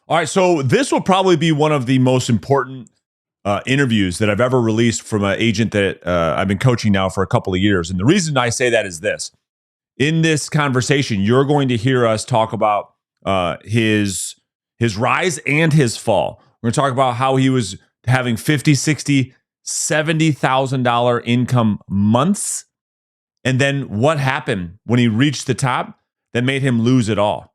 All right, so this will probably be one of the most important interviews that I've ever released from an agent that I've been coaching now for a couple of years. And the reason I say that is this. In this conversation, you're going to hear us talk about his rise and his fall. We're going to talk about how he was having 50, 60, $70,000 income months. And then what happened when he reached the top that made him lose it all.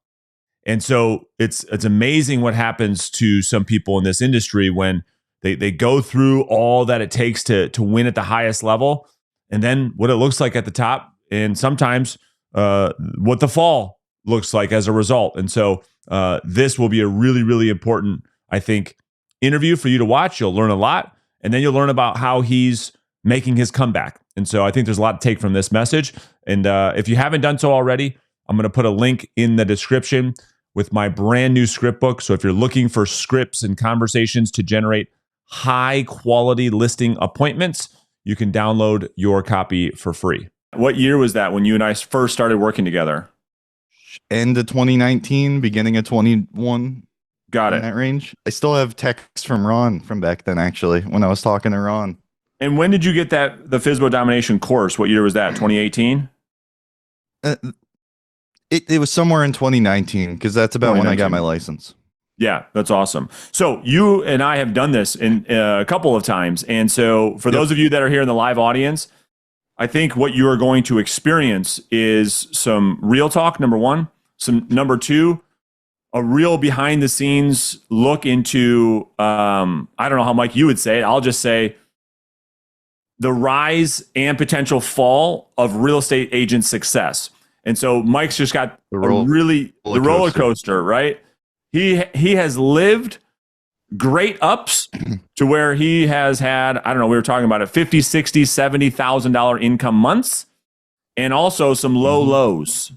And so it's amazing what happens to some people in this industry when they go through all that it takes to win at the highest level, and then what it looks like at the top, and sometimes what the fall looks like as a result. And so this will be a really, really important, I think, interview for you to watch. You'll learn a lot, and then you'll learn about how he's making his comeback. And so I think there's a lot to take from this message. And if you haven't done so already, I'm going to put a link in the description with my brand new script book. So if you're looking for scripts and conversations to generate high quality listing appointments, you can download your copy for free. What year was that when you and I first started working together? End of 2019, beginning of 21. Got it. In that range. I still have texts from Ron from back then, actually, when I was talking to Ron. And when did you get the FSBO domination course? What year was that? 2018? It was somewhere in 2019, because that's about when I got my license. Yeah, that's awesome. So you and I have done this in a couple of times. And so for those of you that are here in the live audience, I think what you are going to experience is some real talk, number one. Number two, a real behind the scenes look into, I don't know how, Mike, you would say it. I'll just say the rise and potential fall of real estate agent success. And so Mike's just got the roller coaster, right? He has lived great ups to where he has had, I don't know, we were talking about it, 50, 60, $70,000 income months, and also some low lows.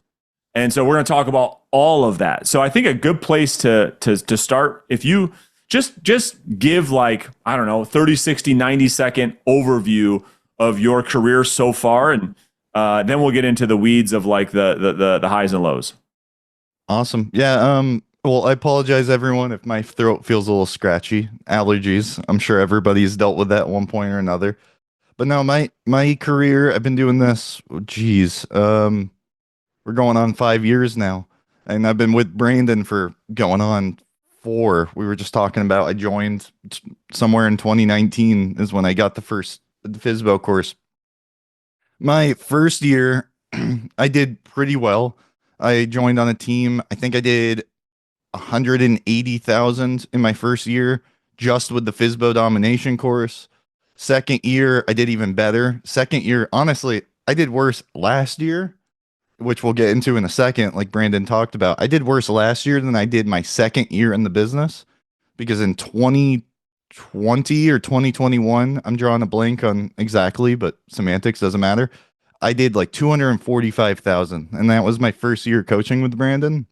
And so we're going to talk about all of that. So I think a good place to start, if you just give like, I don't know, 30, 60, 90-second overview of your career so far, and then we'll get into the weeds of like the highs and lows. Awesome. Yeah. Well, I apologize, everyone, if my throat feels a little scratchy. Allergies. I'm sure everybody's dealt with that at one point or another. But no, my career, I've been doing this, we're going on 5 years now. And I've been with Brandon for going on 4. We were just talking about, I joined somewhere in 2019 is when I got the FSBO course. My first year, I did pretty well. I joined on a team. I think I did 180,000 in my first year just with the FSBO domination course. Second year, I did even better. Second year, honestly, I did worse last year, which we'll get into in a second, like Brandon talked about. I did worse last year than I did my second year in the business, because in 2020 or 2021, I'm drawing a blank on exactly, but semantics doesn't matter. I did like 245,000, and that was my first year coaching with Brandon.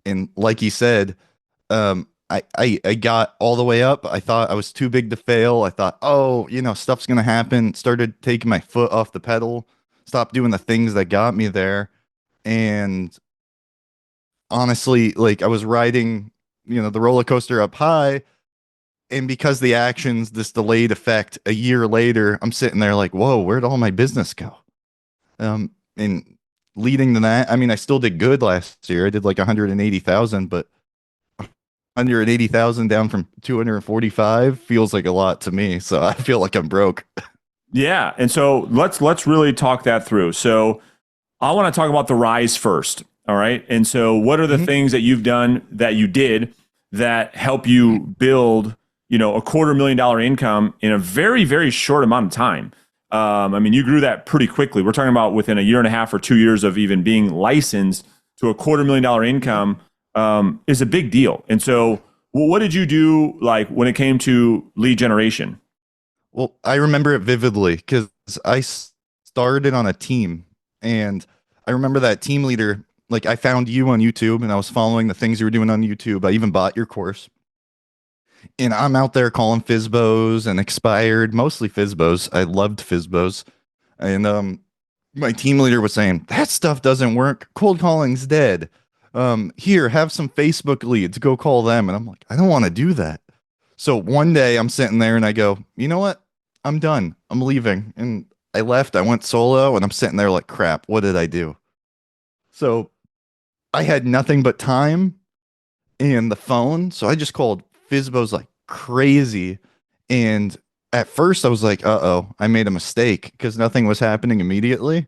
And like he said, I got all the way up. I thought I was too big to fail. I thought, stuff's going to happen. Started taking my foot off the pedal, stopped doing the things that got me there. And honestly, like I was riding, the roller coaster up high. And because the actions, this delayed effect, a year later, I'm sitting there like, whoa, where'd all my business go? And leading to that, I mean, I still did good last year. I did like 180,000, but 180,000 down from 245 feels like a lot to me. So I feel like I'm broke. Yeah. And so let's really talk that through. So I want to talk about the rise first. All right. And so what are the things that you've done that you did that help you build, a $250,000 income in a very, very short amount of time? I mean, you grew that pretty quickly. We're talking about within a year and a half or 2 years of even being licensed to a $250,000 income is a big deal. And so what did you do like when it came to lead generation? Well, I remember it vividly because I started on a team, and I remember that team leader, like I found you on YouTube and I was following the things you were doing on YouTube. I even bought your course. And I'm out there calling FSBOs and expired, mostly FSBOs. I loved FSBOs. And my team leader was saying, that stuff doesn't work. Cold calling's dead. Here, have some Facebook leads, go call them. And I'm like, I don't want to do that. So one day I'm sitting there and I go, you know what? I'm done. I'm leaving. And I left. I went solo and I'm sitting there like, crap, what did I do? So I had nothing but time and the phone. So I just called Fizbo's like crazy. And at first I was like, uh-oh, I made a mistake because nothing was happening immediately.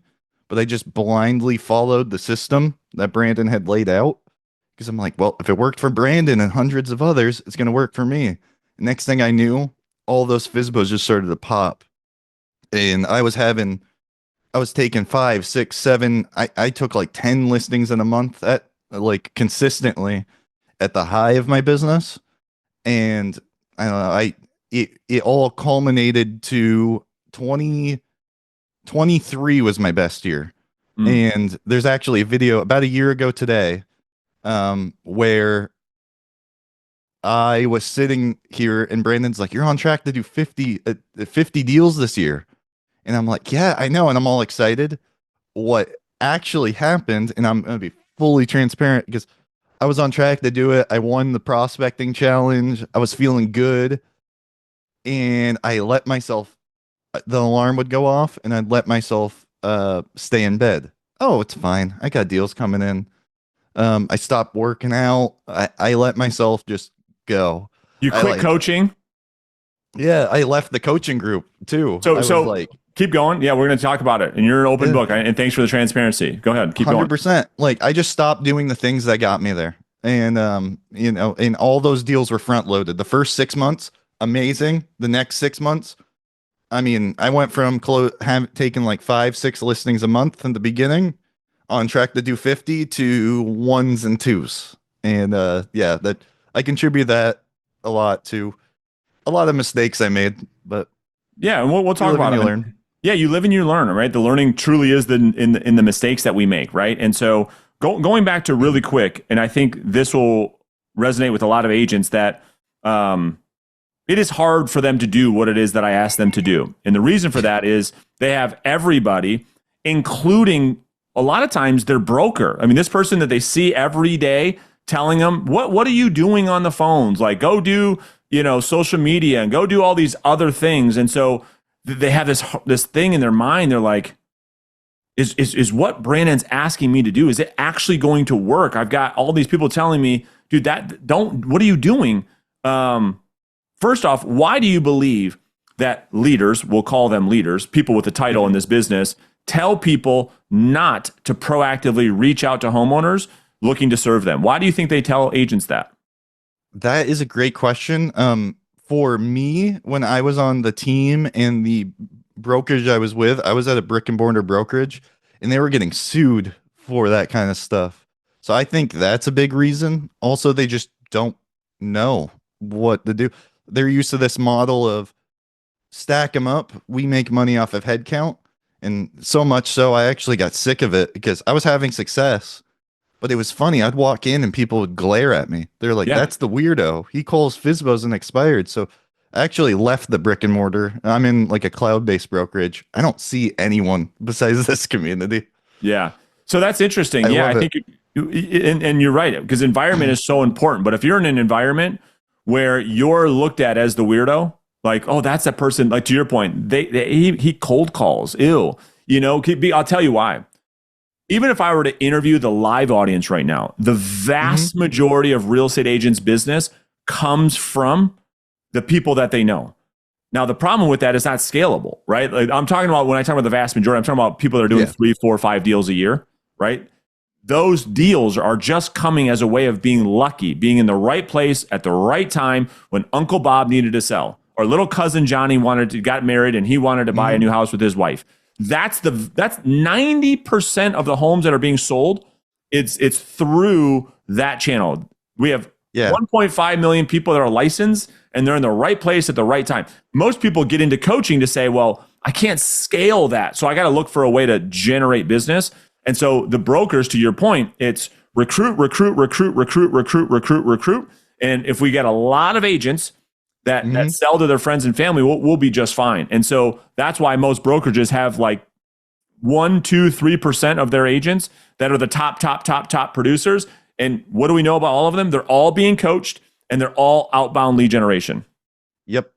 But I just blindly followed the system that Brandon had laid out because I'm like, well, if it worked for Brandon and hundreds of others, it's going to work for me. Next thing I knew, all those Fizbos just started to pop. And I was taking 5, 6, 7. I took like 10 listings in a month at like consistently at the high of my business. And I don't know, it all culminated to 2023 was my best year. And there's actually a video about a year ago today where I was sitting here and Brandon's like, you're on track to do 50 deals this year. And I'm like, yeah, I know. And I'm all excited. What actually happened, and I'm going to be fully transparent because I was on track to do it. I won the prospecting challenge. I was feeling good. And I let myself, the alarm would go off and I'd let myself stay in bed. Oh, it's fine. I got deals coming in. I stopped working out. I let myself just go. You quit coaching? Yeah, I left the coaching group too. So like, keep going. Yeah, we're going to talk about it. And you're an open book. And thanks for the transparency. Go ahead. Keep 100%. Going. Like, I just stopped doing the things that got me there. And, and all those deals were front loaded. The first 6 months, amazing. The next 6 months, I mean, I went from taking like 5, 6 listings a month in the beginning, on track to do 50 to 1s and 2s. And yeah, that I contribute that a lot to a lot of mistakes I made. But yeah, and we'll talk about it. Learn. Yeah, you live and you learn, right? The learning truly is in the mistakes that we make, right? And so going back to really quick, and I think this will resonate with a lot of agents that it is hard for them to do what it is that I ask them to do. And the reason for that is they have everybody, including a lot of times their broker. I mean, this person that they see every day telling them, what are you doing on the phones? Like, go do, social media and go do all these other things. And so they have this thing in their mind. They're like, is what Brandon's asking me to do, is it actually going to work? I've got all these people telling me, dude, what are you doing? First off, why do you believe that leaders, we'll call them leaders, people with a title in this business, tell people not to proactively reach out to homeowners looking to serve them? Why do you think they tell agents that? That is a great question. For me, when I was on the team and the brokerage I was with, I was at a brick and mortar brokerage and they were getting sued for that kind of stuff. So I think that's a big reason. Also, they just don't know what to do. They're used to this model of stack them up. We make money off of head count. And so much so, I actually got sick of it because I was having success. But it was funny. I'd walk in and people would glare at me. They're like, that's the weirdo. He calls Fizbos and expired. So I actually left the brick and mortar. I'm in like a cloud-based brokerage. I don't see anyone besides this community. Yeah. So that's interesting. I think, and you're right, because environment is so important. But if you're in an environment where you're looked at as the weirdo, like, oh, that's that person, like to your point, he cold calls, ew. I'll tell you why. Even if I were to interview the live audience right now, the vast majority of real estate agents' business comes from the people that they know. Now, the problem with that is not scalable, right? Like I'm talking about, when I talk about the vast majority, I'm talking about people that are doing 3, 4, 5 deals a year, right? Those deals are just coming as a way of being lucky, being in the right place at the right time when Uncle Bob needed to sell, or little cousin Johnny got married and he wanted to buy a new house with his wife. That's 90% of the homes that are being sold. It's through that channel. We have 1.5 million people that are licensed and they're in the right place at the right time. Most people get into coaching to say, well, I can't scale that. So I got to look for a way to generate business. And so the brokers, to your point, it's recruit. And if we get a lot of agents that sell to their friends and family, we'll be just fine. And so that's why most brokerages have like 1, 2, 3% of their agents that are the top producers. And what do we know about all of them? They're all being coached and they're all outbound lead generation. Yep.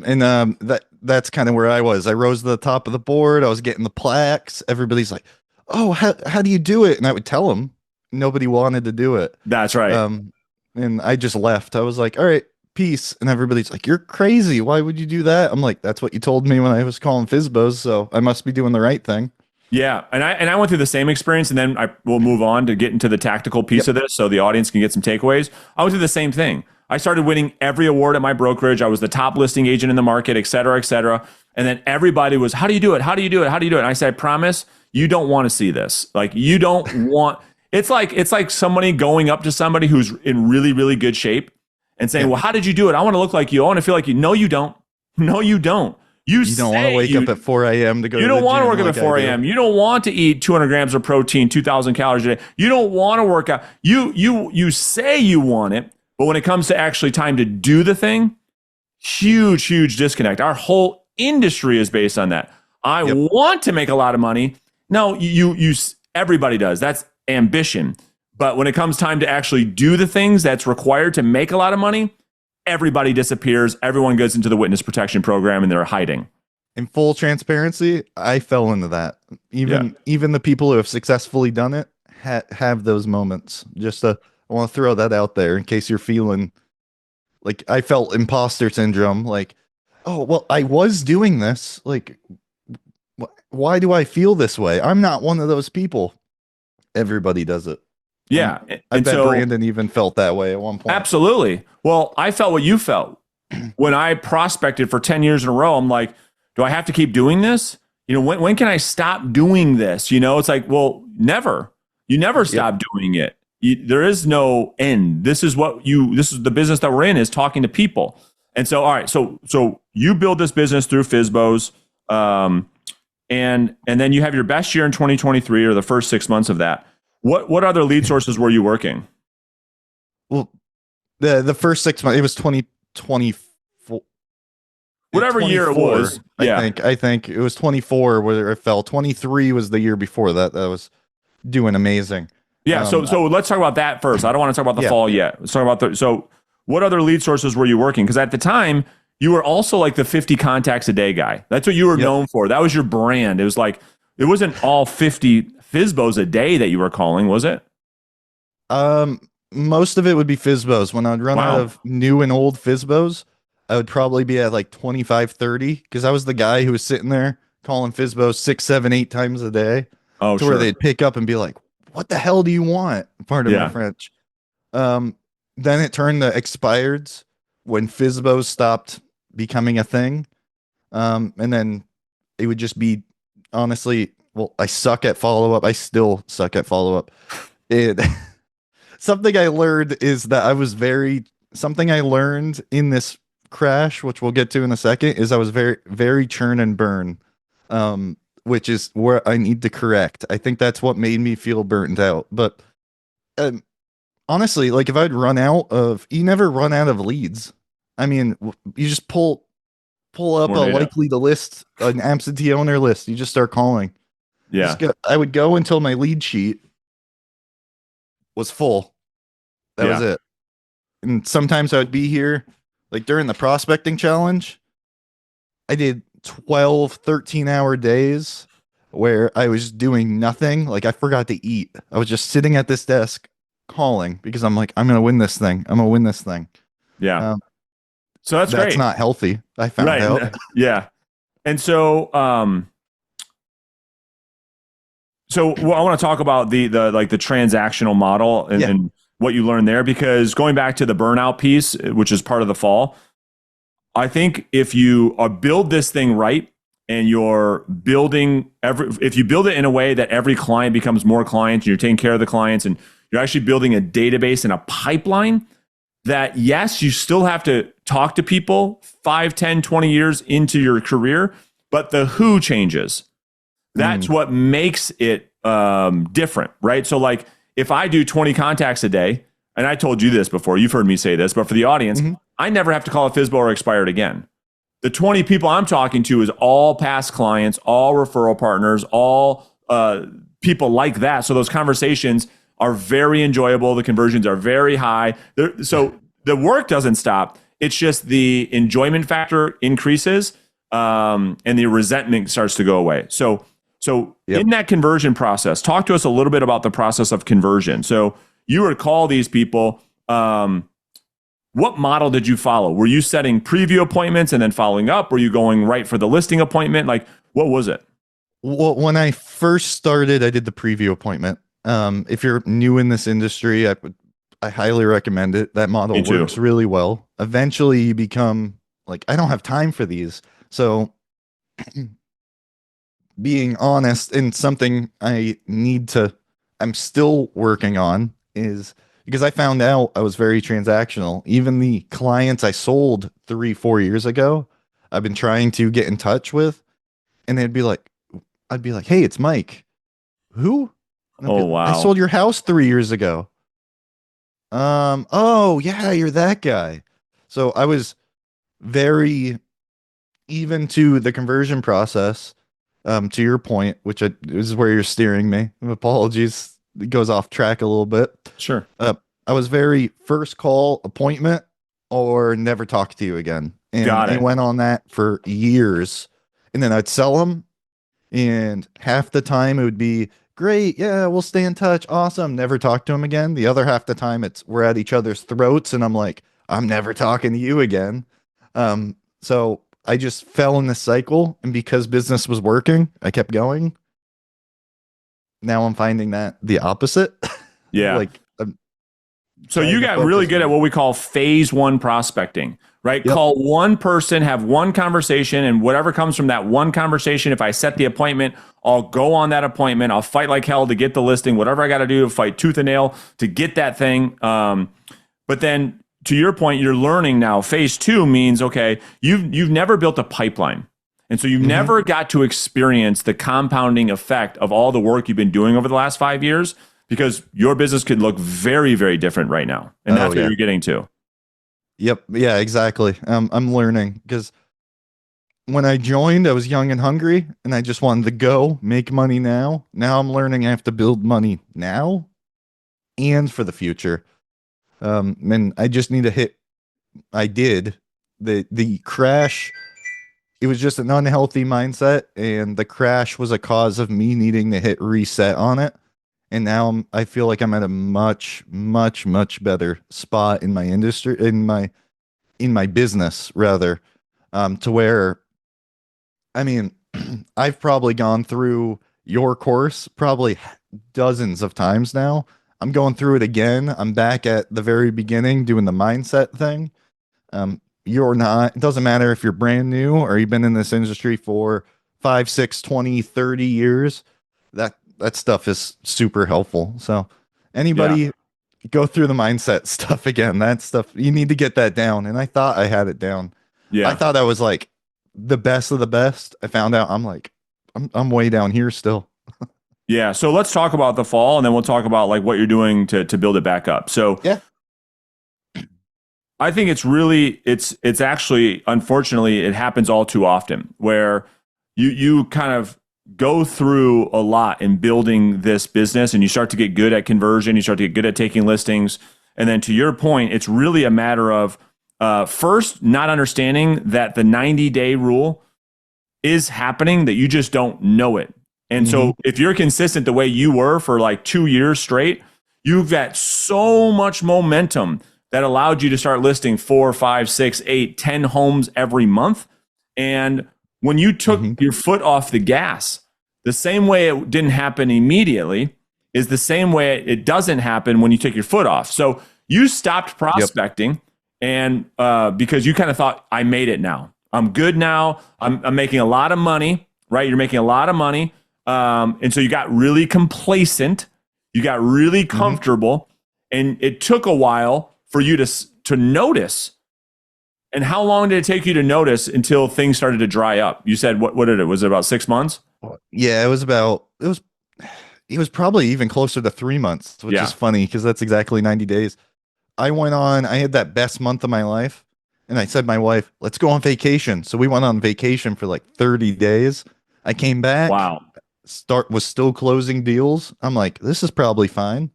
And that's kind of where I was. I rose to the top of the board. I was getting the plaques. Everybody's like, "Oh, how do you do it?" And I would tell them. Nobody wanted to do it. That's right. And I just left. I was like, "All right, peace." And everybody's like, "You're crazy. Why would you do that?" I'm like, "That's what you told me when I was calling FSBOs, so I must be doing the right thing." Yeah, and I went through the same experience, and then I will move on to get into the tactical piece of this, so the audience can get some takeaways. I went through the same thing. I started winning every award at my brokerage. I was the top listing agent in the market, et cetera, et cetera. And then everybody was, "How do you do it? How do you do it? How do you do it?" And I said, "I promise you don't want to see this. Like you don't want." It's like somebody going up to somebody who's in really, really good shape and saying, "Well, how did you do it? I want to look like you. I want to feel like you." No, you don't. No, you don't. You don't want to wake up at 4 a.m. to go. You don't want to work up at 4 a.m. You don't want to eat 200 grams of protein, 2,000 calories a day. You don't want to work out. You say you want it, but when it comes to actually time to do the thing, huge disconnect. Our whole industry is based on that. I want to make a lot of money. No, you everybody does. That's ambition. But when it comes time to actually do the things that's required to make a lot of money, everybody disappears. Everyone goes into the witness protection program and they're hiding. In full transparency, I fell into that. Even the people who have successfully done it have those moments. I want to throw that out there in case you're feeling like I felt imposter syndrome. Like, oh, well, I was doing this. Like, why do I feel this way? I'm not one of those people. Everybody does it. Yeah. I bet Brandon even felt that way at one point. Absolutely. Well, I felt what you felt. When I prospected for 10 years in a row, I'm like, do I have to keep doing this? When can I stop doing this? It's like, well, never. You never stop doing it. There is no end. This is the business that we're in, is talking to people. And so, all right, so you build this business through FSBOs, and then you have your best year in 2023 or the first 6 months of that. What other lead sources were you working? Well, the first 6 months, it was 2024. Whatever year it was. I think it was 24 where it fell. 23 was the year before that. That was doing amazing. Yeah. So let's talk about that first. I don't want to talk about the fall yet. Let's talk about so what other lead sources were you working? Because at the time you were also like the 50 contacts a day guy. That's what you were known for. That was your brand. It was like, it wasn't all 50 FSBOs a day that you were calling, was it? Most of it would be FSBOs. When I'd run out of new and old FSBOs, I would probably be at like 25, 30, because I was the guy who was sitting there calling FSBOs 6, 7, 8 times a day. Where they'd pick up and be like, "What the hell do you want?" Pardon my French. Then it turned to expireds when FSBOs stopped becoming a thing. And then it would just be, honestly, well, I suck at follow-up. I still suck at follow-up. Something I learned is that something I learned in this crash, which we'll get to in a second, is I was very, very churn and burn, which is where I need to correct. I think that's what made me feel burnt out. But honestly, like if I'd you never run out of leads. I mean, you just pull up a likely to list, an absentee owner list. You just start calling. Yeah. I would go until my lead sheet was full. That was it. And sometimes I would be here, like during the prospecting challenge, I did 12, 13-hour days where I was doing nothing. Like I forgot to eat. I was just sitting at this desk calling because I'm like, I'm going to win this thing. I'm going to win this thing. Yeah. So that's great. That's not healthy. I found out. Yeah. And so, I want to talk about the transactional model and what you learned there, because going back to the burnout piece, which is part of the fall, I think if you build this thing right and you're building if you build it in a way that every client becomes more clients, and you're taking care of the clients, and you're actually building a database and a pipeline, that yes, you still have to talk to people 5, 10, 20 years into your career, but the who changes. That's what makes it different, right? So like if I do 20 contacts a day, and I told you this before, you've heard me say this, but for the audience, I never have to call a FSBO or expired again. The 20 people I'm talking to is all past clients, all referral partners, all people like that. So those conversations are very enjoyable. The conversions are very high. So the work doesn't stop. It's just the enjoyment factor increases, and the resentment starts to go away. So Yep. in that conversion process, talk to us a little bit about the process of conversion. So you would call these people. What model did you follow? Were you setting preview appointments and then following up? Were you going right for the listing appointment? Like, what was it? Well, when I first started, I did the preview appointment. If you're new in this industry, I highly recommend it. That model works really well. Eventually you become like, I don't have time for these. So being honest, and something I'm still working on, is because I found out I was very transactional. Even the clients I sold 3-4 years ago, I've been trying to get in touch with, and I'd be like, hey, it's Mike. Who? Oh, wow. I sold your house 3 years ago. Oh yeah, you're that guy. So I was very even to the conversion process. To your point, which this is where you're steering me. Apologies, it goes off track a little bit. Sure. I was very first call appointment or never talk to you again. And I went on that for years. And then I'd sell them. And half the time it would be great. Yeah, we'll stay in touch. Awesome. Never talk to him again. The other half the time we're at each other's throats. And I'm like, I'm never talking to you again. So I just fell in this cycle. And because business was working, I kept going. Now I'm finding that the opposite. Yeah. Like, so you got really good at what we call phase one prospecting, right? Yep. Call one person, have one conversation, and whatever comes from that one conversation, if I set the appointment, I'll go on that appointment. I'll fight like hell to get the listing, whatever I got to do to fight tooth and nail to get that thing. But then to your point, you're learning now. Phase two means, okay, you've never built a pipeline. And so you've never got to experience the compounding effect of all the work you've been doing over the last 5 years, because your business could look very, very different right now. And that's what you're getting to. Yep. Yeah, exactly. I'm learning because when I joined, I was young and hungry and I just wanted to go make money now. Now I'm learning I have to build money now and for the future. And I just need to I did the crash. It was just an unhealthy mindset, and the crash was a cause of me needing to hit reset on it. And now I feel like I'm at a much, much, much better spot in my industry, in my business rather, to where, I mean, I've probably gone through your course probably dozens of times now. I'm going through it again. I'm back at the very beginning doing the mindset thing. You're not, it doesn't matter if you're brand new or you've been in this industry for 5, 6, 20, 30 years. That stuff is super helpful. So anybody go through the mindset stuff again. That stuff, you need to get that down. And I thought I had it down. Yeah. I thought I was like the best of the best. I found out I'm way down here still. Yeah. So let's talk about the fall, and then we'll talk about like what you're doing to build it back up. So yeah, I think it's actually, unfortunately, it happens all too often where you kind of go through a lot in building this business, and you start to get good at conversion, you start to get good at taking listings. And then to your point, it's really a matter of first, not understanding that the 90-day rule is happening, that you just don't know it. And so if you're consistent the way you were for like 2 years straight, you've got so much momentum that allowed you to start listing 4, 5, 6, 8, 10 homes every month. And when you took your foot off the gas, the same way it didn't happen immediately is the same way it doesn't happen when you take your foot off. So you stopped prospecting, and because you kind of thought, I made it now. I'm good now. I'm making a lot of money, right? You're making a lot of money. And so you got really complacent. You got really comfortable. And it took a while for you to notice. And how long did it take you to notice until things started to dry up? You said, what did it? Was it about 6 months? Yeah, it was probably even closer to 3 months, which is funny because that's exactly 90 days. I had that best month of my life, and I said to my wife, let's go on vacation. So we went on vacation for like 30 days. I came back. Wow. Was still closing deals. I'm like, this is probably fine.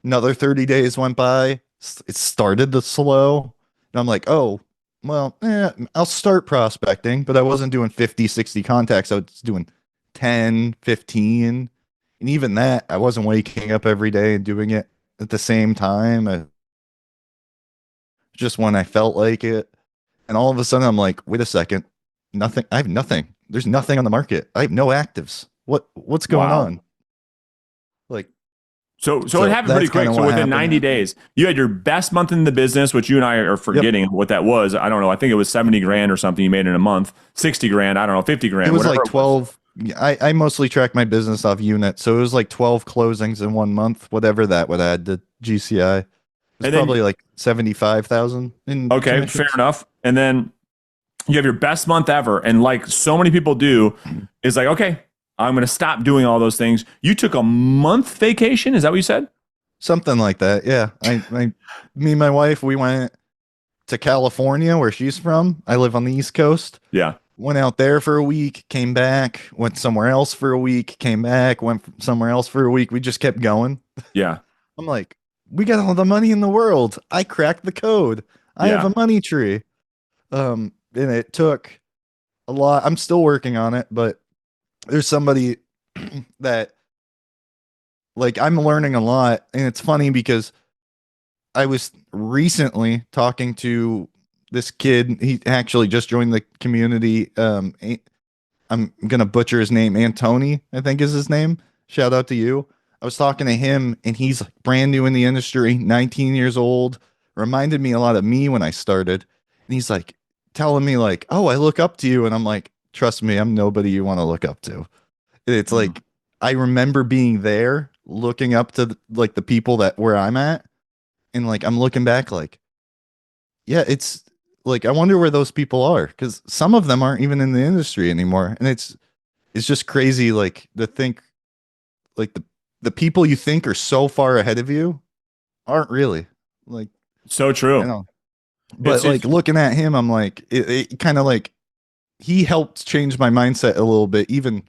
Another 30 days went by. It started to slow. And I'm like, oh, well, I'll start prospecting, but I wasn't doing 50, 60 contacts. I was doing 10, 15. And even that, I wasn't waking up every day and doing it at the same time. Just when I felt like it. And all of a sudden, I'm like, wait a second. Nothing. I have nothing. There's nothing on the market. I have no actives. What's going on? Like, So it happened pretty quick. So within 90 days, you had your best month in the business, which you and I are forgetting what that was. I don't know. I think it was 70 grand or something you made in a month, 60 grand. I don't know, 50 grand. It was like 12. I mostly track my business off unit. So it was like 12 closings in 1 month, whatever that would add to GCI. It was probably like 75,000 in okay, fair enough. And then you have your best month ever. And like so many people do, is like, okay, I'm going to stop doing all those things. You took a month vacation. Is that what you said? Something like that. Yeah. Me and my wife, we went to California where she's from. I live on the East Coast. Yeah. Went out there for a week, came back, went somewhere else for a week, came back, went somewhere else for a week. We just kept going. Yeah. I'm like, we got all the money in the world. I cracked the code. I have a money tree. And it took a lot. I'm still working on it, but there's somebody that like I'm learning a lot. And it's funny because I was recently talking to this kid. He actually just joined the community. I'm going to butcher his name. Antoni, I think is his name. Shout out to you. I was talking to him and he's brand new in the industry, 19 years old. Reminded me a lot of me when I started. And he's like telling me like, oh, I look up to you. And I'm like, trust me, I'm nobody you want to look up to. It's like, I remember being there, looking up to like the people that where I'm at. And like, I'm looking back like, yeah, it's like, I wonder where those people are. Cause some of them aren't even in the industry anymore. And it's just crazy. Like to think like the people you think are so far ahead of you aren't really like, so true. I know. But like looking at him, I'm like, it kind of like he helped change my mindset a little bit. Even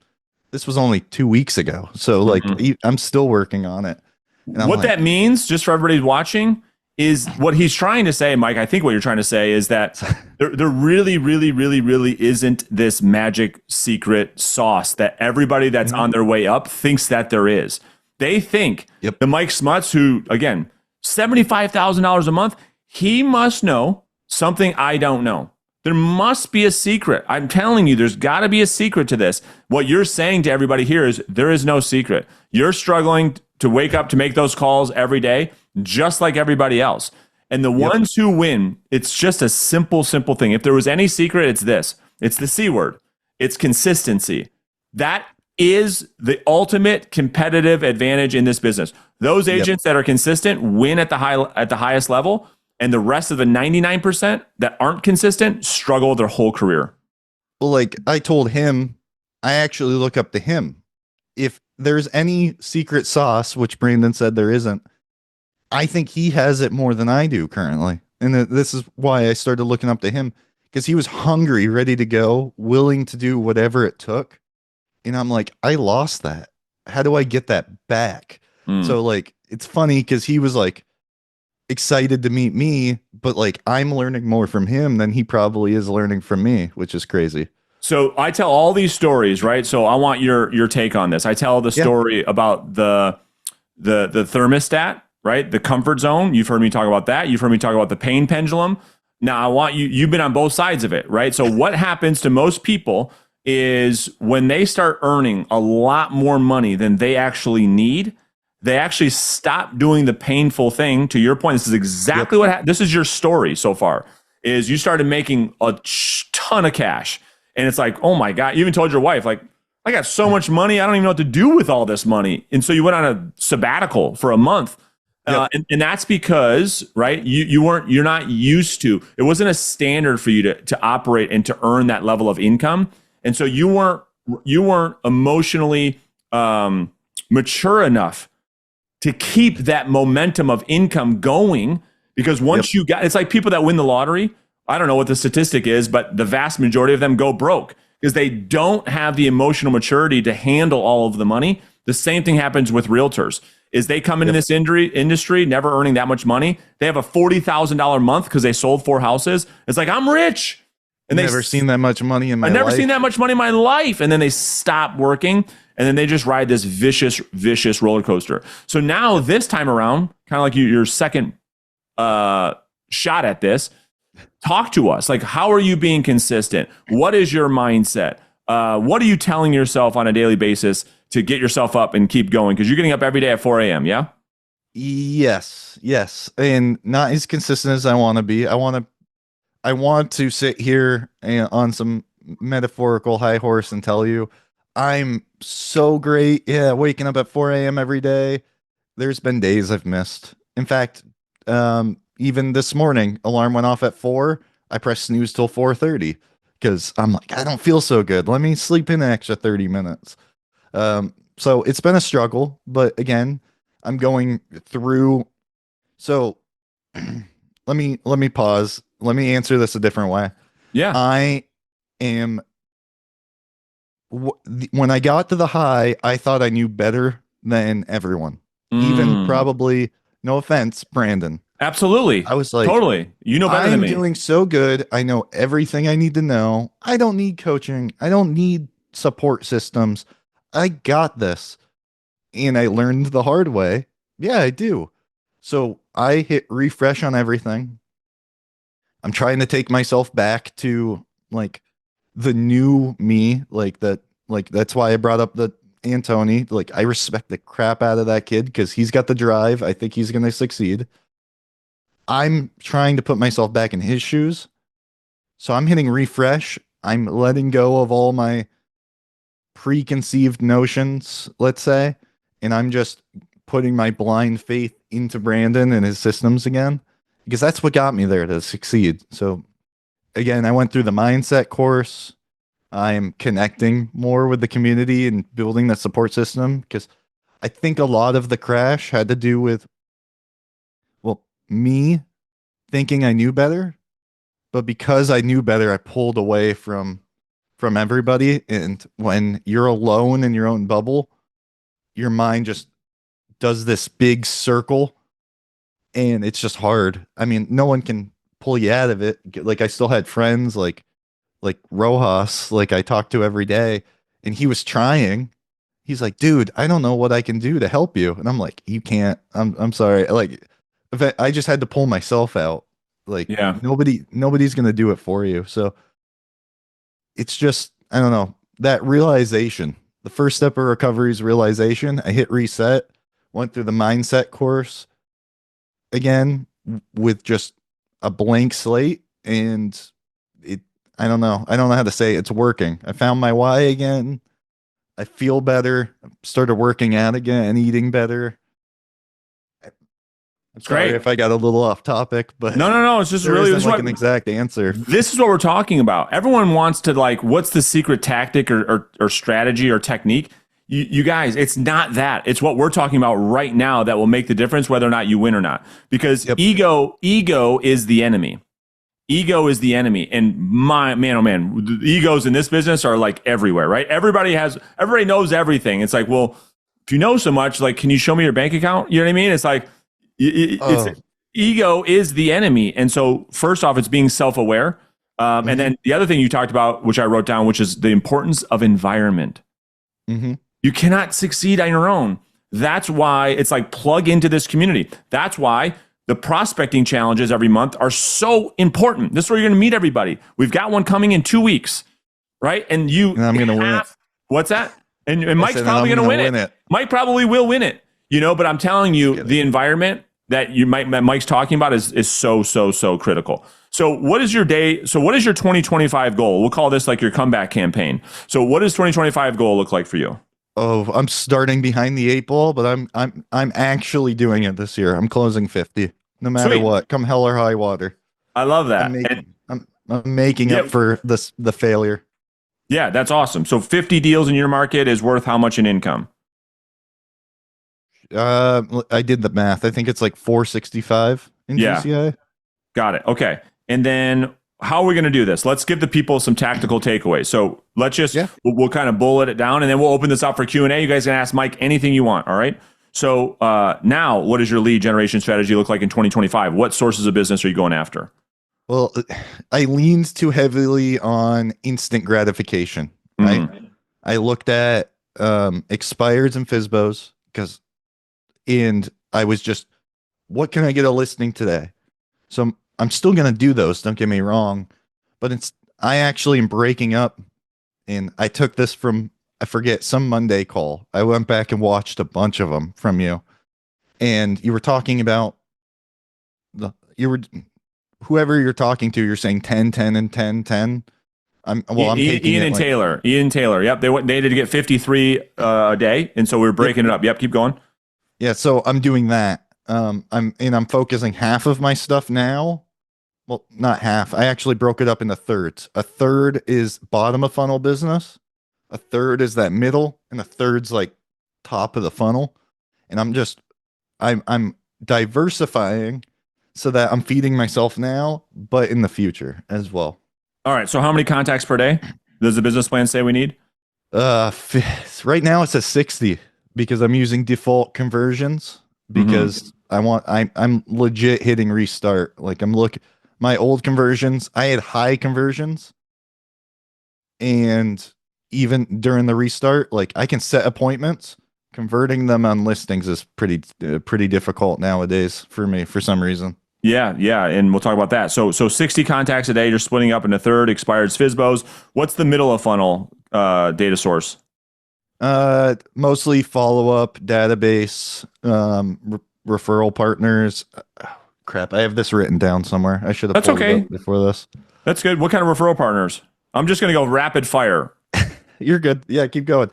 this was only 2 weeks ago. So like I'm still working on it. And what that means, just for everybody watching, is what he's trying to say, Mike. I think what you're trying to say is that there really, really, really, really isn't this magic secret sauce that everybody that's on their way up thinks that there is. They think the Mike Smuts, who, again, $75,000 a month, he must know something I don't know. There must be a secret. I'm telling you, there's got to be a secret to this. What you're saying to everybody here is there is no secret. You're struggling to wake up to make those calls every day, just like everybody else. And the ones who win, it's just a simple thing. If there was any secret, it's this. It's the C word. It's consistency. That is the ultimate competitive advantage in this business. Those agents that are consistent win at the highest level, and the rest of the 99% that aren't consistent struggle their whole career. Well, like I told him, I actually look up to him. If there's any secret sauce, which Brandon said there isn't, I think he has it more than I do currently. And this is why I started looking up to him, because he was hungry, ready to go, willing to do whatever it took. And I'm like, I lost that. How do I get that back? So like, it's funny because he was like excited to meet me, but like I'm learning more from him than he probably is learning from me, which is crazy. So I tell all these stories, right? So I want your take on this. I tell the story about the thermostat, right? The comfort zone. You've heard me talk about that. You've heard me talk about the pain pendulum. Now I want you've been on both sides of it, right? So what happens to most people is when they start earning a lot more money than they actually need, they actually stop doing the painful thing. To your point, this is exactly what happened. This is your story so far, is you started making a ton of cash. And it's like, oh my God, you even told your wife, like, I got so much money, I don't even know what to do with all this money. And so you went on a sabbatical for a month. And that's because, right, you're not used to, it wasn't a standard for you to operate and to earn that level of income. And so you weren't emotionally mature enough to keep that momentum of income going, because once you got, it's like people that win the lottery. I don't know what the statistic is, but the vast majority of them go broke because they don't have the emotional maturity to handle all of the money. The same thing happens with realtors. is they come into this industry never earning that much money. They have a $40,000 month because they sold 4 houses. It's like, I'm rich. And I've never seen that much money in my life. I've never seen that much money in my life. And then they stop working and then they just ride this vicious roller coaster. So now this time around, kind of like your second shot at this, talk to us. Like, how are you being consistent? What is your mindset? What are you telling yourself on a daily basis to get yourself up and keep going? Because you're getting up every day at 4 a.m., yeah? Yes. And not as consistent as I want to be. I want to sit here on some metaphorical high horse and tell you I'm so great. Yeah, waking up at 4 a.m. every day. There's been days I've missed. In fact, even this morning, alarm went off at 4. I pressed snooze till 4:30 because I'm like, I don't feel so good. Let me sleep in an extra 30 minutes. So it's been a struggle, but again, I'm going through. So let me pause. Let me answer this a different way. Yeah. I am. When I got to the high, I thought I knew better than everyone, even probably, no offense, Brandon. Absolutely. I was like, totally. You know better than me. I'm doing so good. I know everything I need to know. I don't need coaching. I don't need support systems. I got this. And I learned the hard way. Yeah, I do. So I hit refresh on everything. I'm trying to take myself back to like the new me, like that. Like that's why I brought up the Antoni. Like I respect the crap out of that kid because he's got the drive. I think he's going to succeed. I'm trying to put myself back in his shoes. So I'm hitting refresh. I'm letting go of all my preconceived notions, let's say, and I'm just putting my blind faith into Brandon and his systems again, because that's what got me there to succeed. So again, I went through the mindset course. I'm connecting more with the community and building that support system because I think a lot of the crash had to do with, well, me thinking I knew better, but because I knew better, I pulled away from everybody. And when you're alone in your own bubble, your mind just does this big circle and it's just hard. I mean, no one can pull you out of it. Like I still had friends like Rojas, like I talked to every day, and he was trying. He's like, dude, I don't know what I can do to help you. And I'm like, you can't, I'm sorry. Like I just had to pull myself out. Like nobody's going to do it for you. So it's just, I don't know, that realization. The first step of recovery is realization. I hit reset, went through the mindset course again with just a blank slate, and I don't know how to say it. It's working. I found my why again. I feel better. Started working out again, eating better. I'm sorry if I got a little off topic, but no. It's just really like an exact answer. This is what we're talking about. Everyone wants to like, what's the secret tactic or strategy or technique? You guys, it's not that. It's what we're talking about right now that will make the difference whether or not you win or not. Because ego is the enemy. Ego is the enemy. And the egos in this business are like everywhere, right? Everybody knows everything. It's like, well, if you know so much, like, can you show me your bank account? You know what I mean? It's like, ego is the enemy. And so first off, it's being self-aware. And then the other thing you talked about, which I wrote down, which is the importance of environment. Mm-hmm. You cannot succeed on your own. That's why it's like plug into this community. That's why the prospecting challenges every month are so important. This is where you're going to meet everybody. We've got one coming in 2 weeks, right? And I'm going to win it. What's that? And Mike's probably going to win it. Mike probably will win it, but I'm telling you, the environment that Mike's talking about is so critical. So what is your 2025 goal? We'll call this like your comeback campaign. So what does 2025 goal look like for you? Oh, I'm starting behind the 8 ball, but I'm actually doing it this year. I'm closing 50, no matter what, come hell or high water. I love that. I'm making up for the failure. Yeah, that's awesome. So 50 deals in your market is worth how much in income? I did the math. I think it's like 465 in GCI. Got it. Okay. And then how are we going to do this? Let's give the people some tactical takeaways. So let's just, we'll kind of bullet it down, and then we'll open this up for Q&A. You guys can ask Mike anything you want. All right. So now, what does your lead generation strategy look like in 2025? What sources of business are you going after? Well, I leaned too heavily on instant gratification, right? I looked at expireds and FSBOs and I was just, what can I get a listing today? So I'm still going to do those, don't get me wrong, but I actually am breaking up, and I took this from, I forget, some Monday call. I went back and watched a bunch of them from you, and you were talking about whoever you're talking to, you're saying 10, 10, and 10, 10. I'm taking Ian and Taylor. Ian and Taylor. Yep. They did get 53 a day. And so we were breaking it up. Yep. Keep going. Yeah. So I'm doing that. I'm focusing half of my stuff now. Well, not half. I actually broke it up into thirds. A third is bottom of funnel business. A third is that middle, and a third's like top of the funnel. And I'm diversifying so that I'm feeding myself now, but in the future as well. All right. So how many contacts per day does the business plan say we need? Right now it says 60 because I'm using default conversions because I'm legit hitting restart. Like my old conversions, I had high conversions, and even during the restart, like I can set appointments. Converting them on listings is pretty difficult nowadays for me for some reason. Yeah, and we'll talk about that. So 60 contacts a day, you're splitting up into third, expireds, FSBOs. What's the middle of funnel data source? Mostly follow-up, database, referral partners. Crap, I have this written down somewhere. I should have pulled it up before this. That's good. What kind of referral partners? I'm just going to go rapid fire. You're good. Yeah, keep going.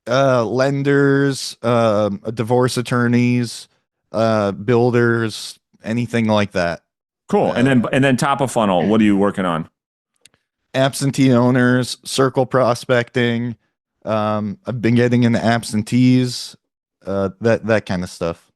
Lenders, divorce attorneys, builders, anything like that. Cool. And then top of funnel, what are you working on? Absentee owners, circle prospecting. I've been getting into absentees, that kind of stuff.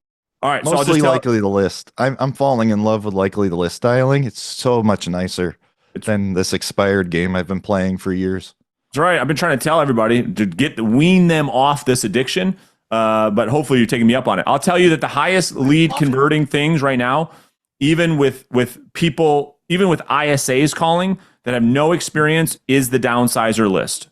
All right. Mostly likely to list. I'm falling in love with likely to list styling. It's so much nicer than this expired game I've been playing for years. That's right. I've been trying to tell everybody to wean them off this addiction. But hopefully you're taking me up on it. I'll tell you that the highest lead converting things right now, even with people, even with ISAs calling that have no experience, is the downsizer list.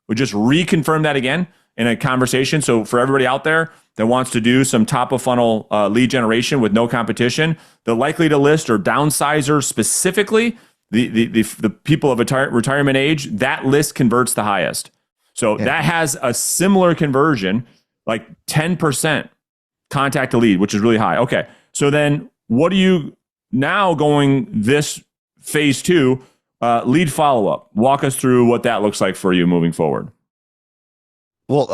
We just reconfirm that again in a conversation. So for everybody out there that wants to do some top of funnel lead generation with no competition, the likely to list or downsizer specifically, the people of retirement age, that list converts the highest. So that has a similar conversion, like 10% contact to lead, which is really high. Okay. So then what are you now going this phase 2, lead follow-up? Walk us through what that looks like for you moving forward. Well,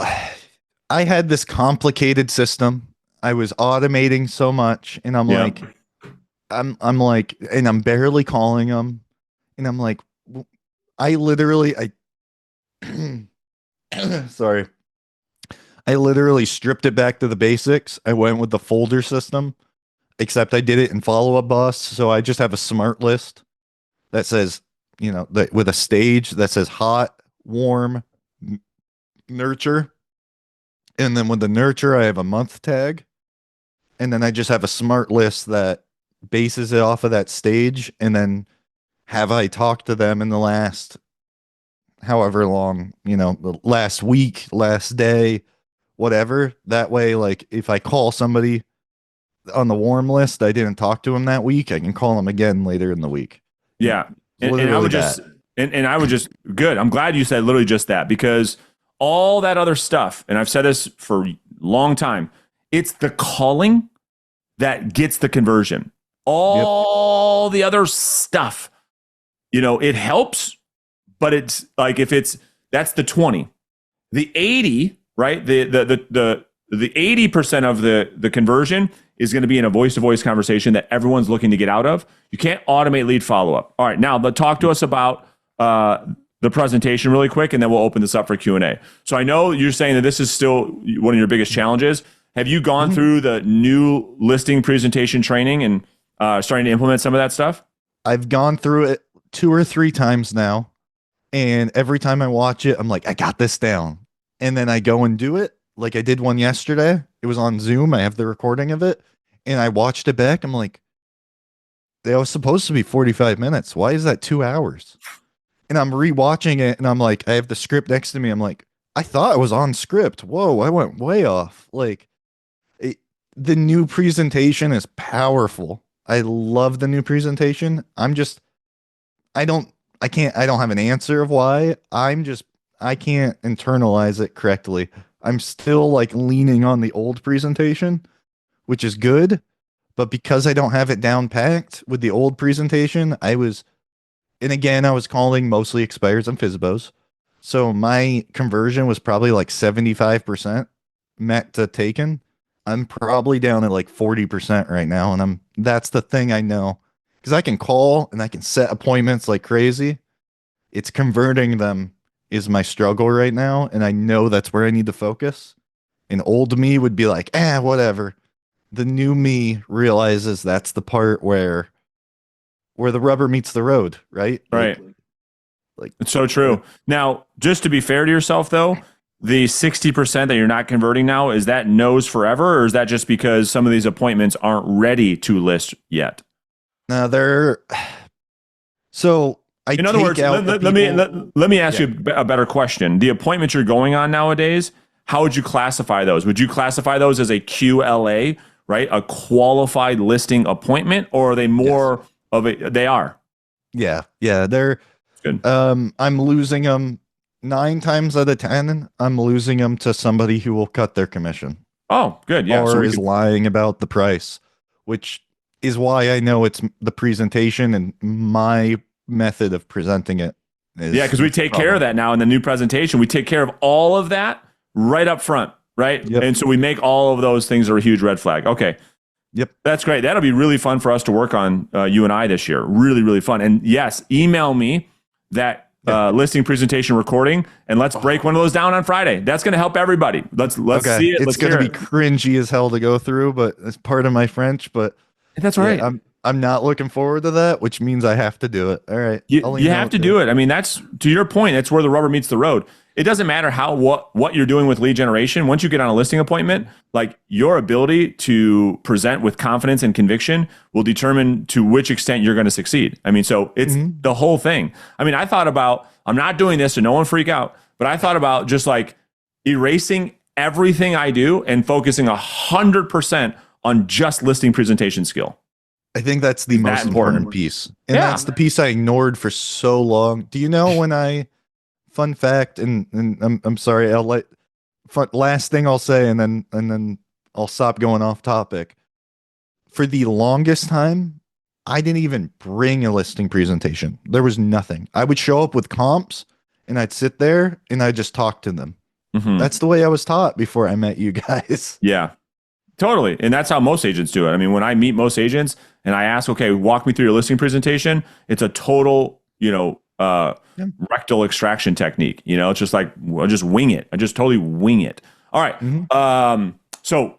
I had this complicated system. I was automating so much, and I'm like, and I'm barely calling them. And I'm like, sorry. I literally stripped it back to the basics. I went with the folder system, except I did it in Follow-Up Boss. So I just have a smart list that says, with a stage that says hot, warm, nurture. And then with the nurture, I have a month tag. And then I just have a smart list that bases it off of that stage. And then have I talked to them in the last however long, the last week, last day, whatever. That way, like if I call somebody on the warm list, I didn't talk to him that week, I can call him again later in the week. Yeah. And I would just good. I'm glad you said literally just that, because all that other stuff, and I've said this for a long time, it's the calling that gets the conversion. All the other stuff, it helps, but it's like that's the 20, the 80, right? The 80% of the conversion is going to be in a voice-to-voice conversation that everyone's looking to get out of. You can't automate lead follow-up. All right, now talk to us about the presentation really quick, and then we'll open this up for Q&A. So I know you're saying that this is still one of your biggest challenges. Have you gone through the new listing presentation training and starting to implement some of that stuff? I've gone through it 2 or 3 times now, and every time I watch it, I'm like, I got this down. And then I go and do it, Like I did one yesterday. It was on Zoom. I have the recording of it, and I watched it back. I'm like, they was supposed to be 45 minutes. Why is that 2 hours? And I'm rewatching it, and I'm like, I have the script next to me. I'm like, I thought I was on script. Whoa, I went way off. Like, it, the new presentation is powerful. I love the new presentation. I don't, I don't have an answer of why. I can't internalize it correctly. I'm still like leaning on the old presentation, which is good. But because I don't have it down packed with the old presentation, and again, I was calling mostly expires and FISBOs. So my conversion was probably like 75% met to taken. I'm probably down at like 40% right now. And that's the thing I know. Because I can call and I can set appointments like crazy. It's converting them is my struggle right now. And I know that's where I need to focus. And old me would be like, whatever. The new me realizes that's the part where the rubber meets the road, right? Right. Like It's so true. Now, just to be fair to yourself, though, the 60% that you're not converting now, is that no's forever, or is that just because some of these appointments aren't ready to list yet? now they're so I In other take words, out the let me ask Yeah. you a better question. The appointments you're going on nowadays, how would you classify those? Would you classify those as a QLA, right? A qualified listing appointment, or are they more of a, they are? Yeah, they're Good. I'm losing them 9 times out of 10. I'm losing them to somebody who will cut their commission Oh, good. Yeah. So or we is could, lying about the price, which is why I know it's the presentation and my method of presenting it yeah, is because we take care of that now in the new presentation. We take care of all of that right up front, right? Yep. And so we make all of those things are a huge red flag. Okay. Yep. That's great. That'll be really fun for us to work on, you and I this year. Really, really fun. And yes, email me that listing presentation recording, and let's break one of those down on Friday. That's going to help everybody. Let's Okay. see it. It's Let's gonna hear be it. cringy as hell to go through, but it's part of my French. But That's all right. I'm not looking forward to that, which means I have to do it. All right. I'll You email have it to to you. do it. I mean, that's to your point. That's where the rubber meets the road. It doesn't matter what you're doing with lead generation. Once you get on a listing appointment, like your ability to present with confidence and conviction will determine to which extent you're going to succeed. I mean, so it's the whole thing. I mean, I thought about, I'm not doing this, so no one freak out, but I thought about just like erasing everything I do and focusing 100% on just listing presentation skill. I think that's the That most important. important piece. And Yeah. that's the piece I ignored for so long. Do you know when fun fact, and I'm sorry, last thing I'll say, and then I'll stop going off topic. For the longest time, I didn't even bring a listing presentation. There was nothing. I would show up with comps and I'd sit there and I'd just talk to them. Mhm. That's the way I was taught before I met you guys. Yeah, totally. And that's how most agents do it. I mean, when I meet most agents and I ask, okay, walk me through your listing presentation, it's a total, Yeah. rectal extraction technique. It's just like, I just wing it. I just totally wing it. All right. So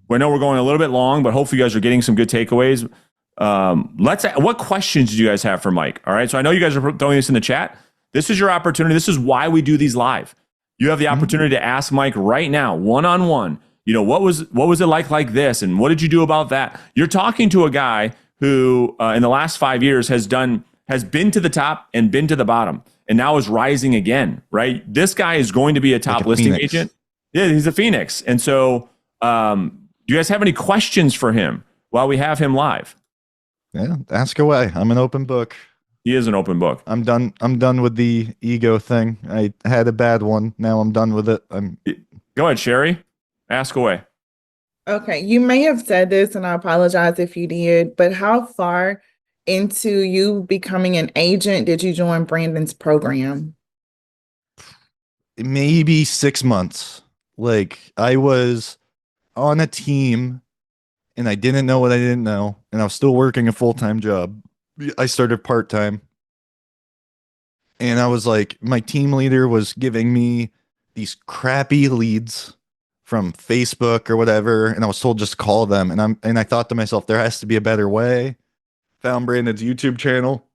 I know we're going a little bit long, but hopefully you guys are getting some good takeaways. What questions do you guys have for Mike? All right. So I know you guys are throwing this in the chat. This is your opportunity. This is why we do these live. You have the opportunity to ask Mike right now, one-on-one. What was it like this? And what did you do about that? You're talking to a guy who in the last 5 years has been to the top and been to the bottom and now is rising again, right? This guy is going to be a top Like a listing phoenix. agent. Yeah, he's a phoenix. And so do you guys have any questions for him while we have him live? Yeah, ask away. I'm an open book. He is an open book. I'm done with the ego thing. I had a bad one. Now I'm done with it. Go ahead, Sherry. Ask away. Okay, you may have said this, and I apologize if you did, but how far into you becoming an agent did you join Brandon's program? Maybe 6 months. Like I was on a team and I didn't know what I didn't know. And I was still working a full-time job. I started part-time. And I was like, my team leader was giving me these crappy leads from Facebook or whatever. And I was told just call them. And I thought to myself, there has to be a better way. Found Brandon's YouTube channel.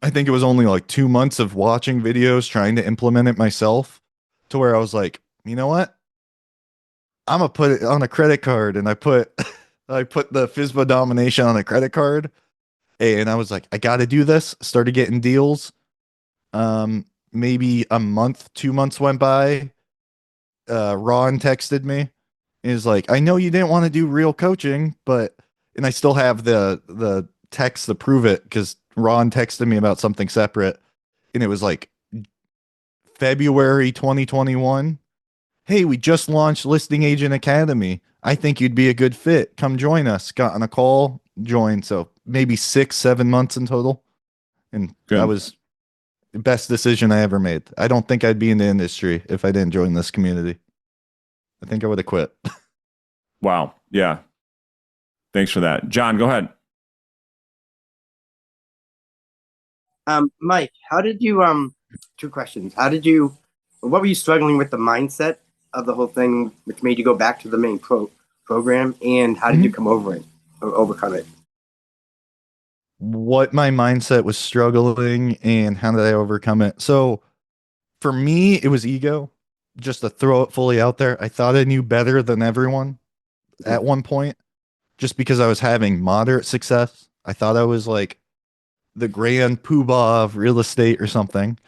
I think it was only like 2 months of watching videos, trying to implement it myself to where I was like, you know what? I'm gonna put it on a credit card, and I put I put the FISBO domination on a credit card, and I was like, I got to do this. Started getting deals. Maybe a month, 2 months went by. Ron texted me. He's like, I know you didn't want to do real coaching, but and I still have the text to prove it because Ron texted me about something separate, and it was like February 2021. Hey, we just launched Listing Agent Academy. I think you'd be a good fit. Come join us. Got on a call, joined. So maybe 6-7 months in total. And Good. that was the best decision I ever made. I don't think I'd be in the industry if I didn't join this community. I think I would have quit. Wow. Yeah. Thanks for that. John, go ahead. Mike, how did you, two questions. What were you struggling with the mindset of the whole thing, which made you go back to the main program? And how did you come over it or overcome it? What my mindset was struggling and how did I overcome it? So for me, it was ego, just to throw it fully out there. I thought I knew better than everyone at one point, just because I was having moderate success. I thought I was like the grand poobah of real estate or something.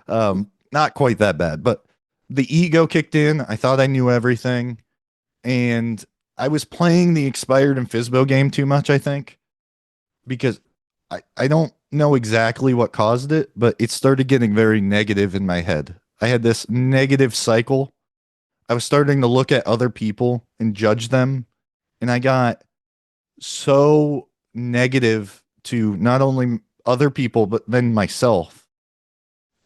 Not quite that bad, but the ego kicked in. I thought I knew everything, and I was playing the expired and FISBO game too much, I think, because I don't know exactly what caused it, but it started getting very negative in my head. I had this negative cycle. I was starting to look at other people and judge them, and I got so negative to not only other people but then myself.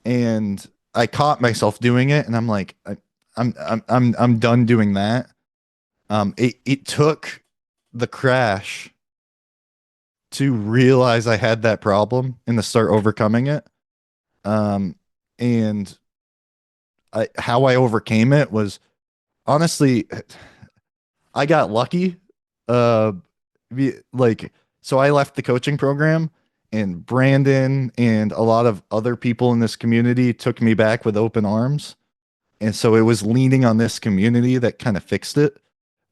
And I caught myself doing it, and I'm like, I'm done doing that. It took the crash to realize I had that problem and to start overcoming it. And how I overcame it was honestly, I got lucky. So I left the coaching program, and Brandon and a lot of other people in this community took me back with open arms. And so it was leaning on this community that kind of fixed it.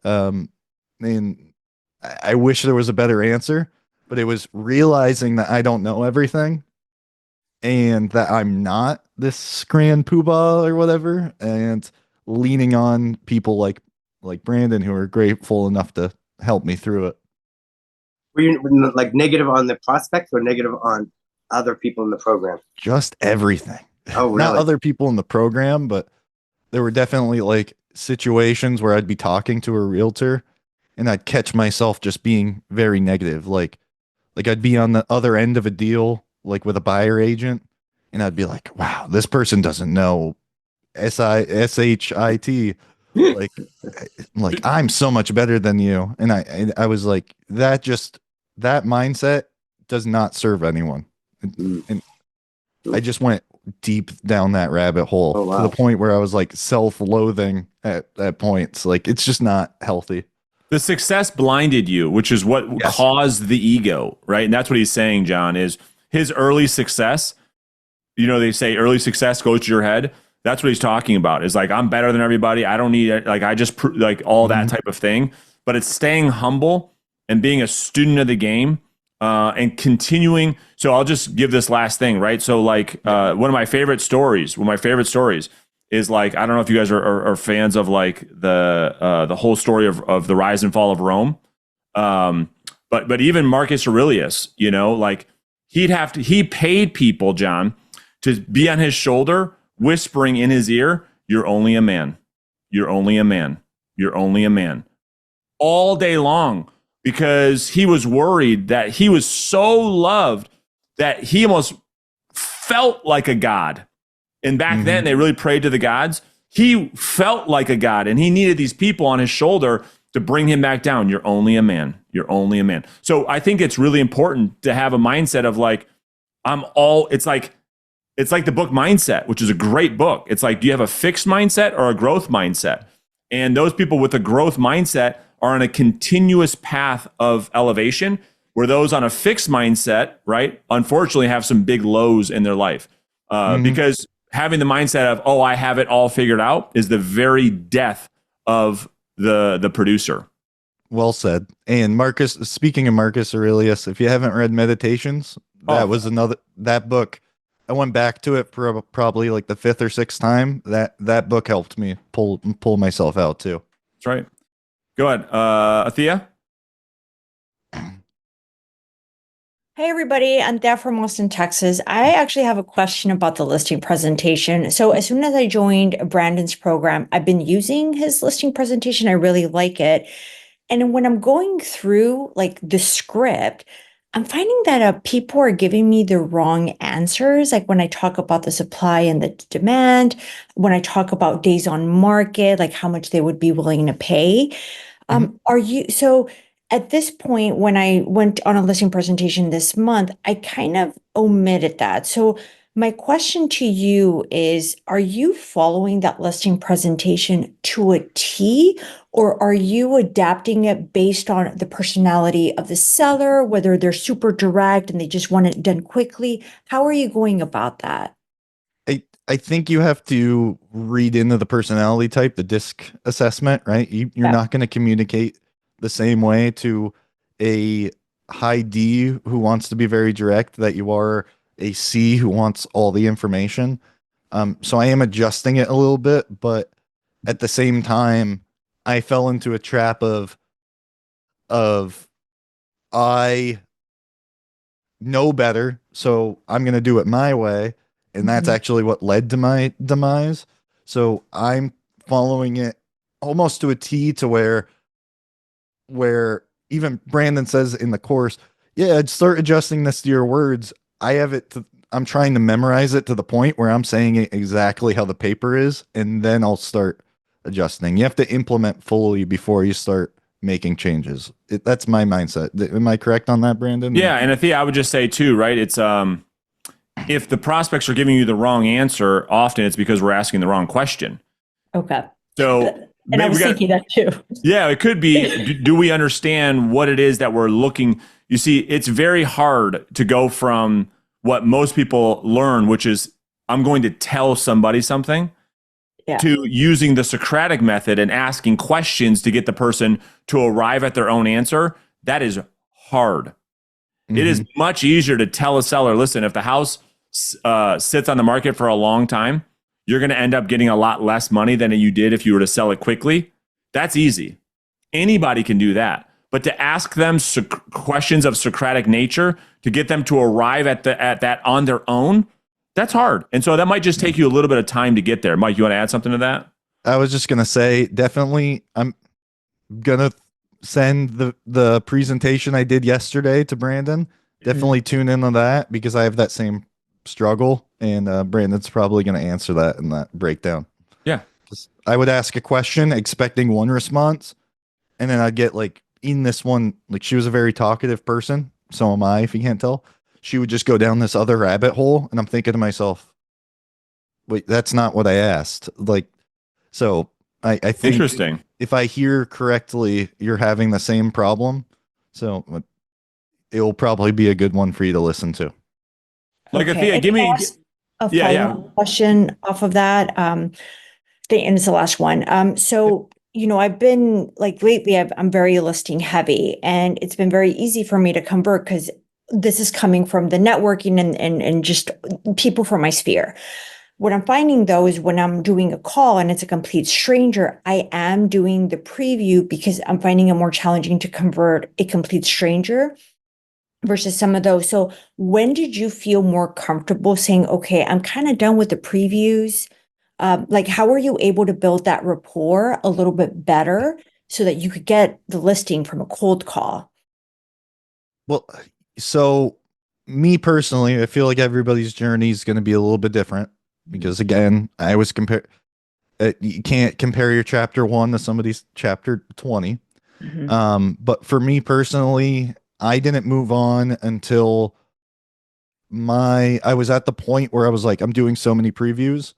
And I wish there was a better answer, but it was realizing that I don't know everything and that I'm not this grand poobah or whatever, and leaning on people like Brandon, who are grateful enough to help me through it. Were you like negative on the prospects or negative on other people in the program? Just everything. Oh, really? Not other people in the program, but there were definitely like situations where I'd be talking to a realtor and I'd catch myself just being very negative. Like I'd be on the other end of a deal, like with a buyer agent, and I'd be like, wow, this person doesn't know SHIT. Like I'm so much better than you. And I was like, that mindset does not serve anyone. And I just went deep down that rabbit hole to the point where I was like self-loathing at points. Like it's just not healthy. The success blinded you, which is what caused the ego, right? And that's what he's saying, John, is his early success. You know, they say early success goes to your head. That's what he's talking about, is like, I'm better than everybody. I don't need it. Like, I just like all that type of thing. But it's staying humble and being a student of the game and continuing. So I'll just give this last thing, right? So like one of my favorite stories is like, I don't know if you guys are fans of like the whole story of the rise and fall of Rome. But even Marcus Aurelius, you know, like he paid people, John, to be on his shoulder, whispering in his ear, "You're only a man. You're only a man. You're only a man," all day long, because he was worried that he was so loved that he almost felt like a god. And back then, they really prayed to the gods. He felt like a god, and he needed these people on his shoulder to bring him back down. You're only a man. You're only a man. So I think it's really important to have a mindset of like, it's like the book Mindset, which is a great book. It's like, do you have a fixed mindset or a growth mindset? And those people with a growth mindset are on a continuous path of elevation, where those on a fixed mindset, right, unfortunately have some big lows in their life. Because having the mindset of, oh, I have it all figured out, is the very death of the producer. Well said. And Marcus, speaking of Marcus Aurelius, if you haven't read Meditations, that was that book. I went back to it for probably like the 5th or 6th time. That book helped me pull myself out too. That's right. Go ahead. Athea? Hey everybody, I'm Deb from Austin, Texas. I actually have a question about the listing presentation. So as soon as I joined Brandon's program, I've been using his listing presentation. I really like it. And when I'm going through like the script, I'm finding that people are giving me the wrong answers. Like when I talk about the supply and the demand, when I talk about days on market, like how much they would be willing to pay. So at this point, when I went on a listing presentation this month, I kind of omitted that. So my question to you is, are you following that listing presentation to a T, or are you adapting it based on the personality of the seller, whether they're super direct and they just want it done quickly? How are you going about that? I think you have to read into the personality type, the DISC assessment, right? You're not going to communicate the same way to a high D who wants to be very direct that you are a C who wants all the information. So I am adjusting it a little bit, but at the same time, I fell into a trap of I know better, so I'm going to do it my way. And that's actually what led to my demise. So I'm following it almost to a T to where even Brandon says in the course, yeah, I'd start adjusting this to your words. I'm trying to memorize it to the point where I'm saying it exactly how the paper is, and then I'll start adjusting. You have to implement fully before you start making changes. That's my mindset. Am I correct on that, Brandon? Yeah, and Athea, I would just say too, right? It's if the prospects are giving you the wrong answer, often it's because we're asking the wrong question. Okay. So, and I was thinking that too. Yeah, it could be. Do we understand what it is that we're looking? You see, it's very hard to go from what most people learn, which is I'm going to tell somebody something, to using the Socratic method and asking questions to get the person to arrive at their own answer. That is hard. It is much easier to tell a seller, listen, if the house sits on the market for a long time, you're going to end up getting a lot less money than you did if you were to sell it quickly. That's easy. Anybody can do that. But to ask them questions of Socratic nature, to get them to arrive at that on their own, that's hard. And so that might just take you a little bit of time to get there. Mike, you want to add something to that? I was just going to say, definitely, I'm going to send the presentation I did yesterday to Brandon. Definitely tune in on that because I have that same struggle, and Brandon's probably going to answer that in that breakdown. Yeah. I would ask a question expecting one response, and then I'd get like in this one, like she was a very talkative person. So am I, if you can't tell. She would just go down this other rabbit hole, and I'm thinking to myself, wait, that's not what I asked. Like, so I think interesting. If I hear correctly, you're having the same problem. So it'll probably be a good one for you to listen to. Like, Athea, give me a follow-up question off of that. And it's the last one. So, I've been like lately, I'm very listing heavy, and it's been very easy for me to convert because this is coming from the networking and just people from my sphere. What I'm finding though is when I'm doing a call and it's a complete stranger, I am doing the preview because I'm finding it more challenging to convert a complete stranger versus some of those. So when did you feel more comfortable saying, okay, I'm kind of done with the previews? Like, how were you able to build that rapport a little bit better so that you could get the listing from a cold call? Well, so me personally, I feel like everybody's journey is going to be a little bit different because, again, I always compare. You can't compare your chapter 1 to somebody's chapter 20. But for me personally, I didn't move on until I was at the point where I was like, I'm doing so many previews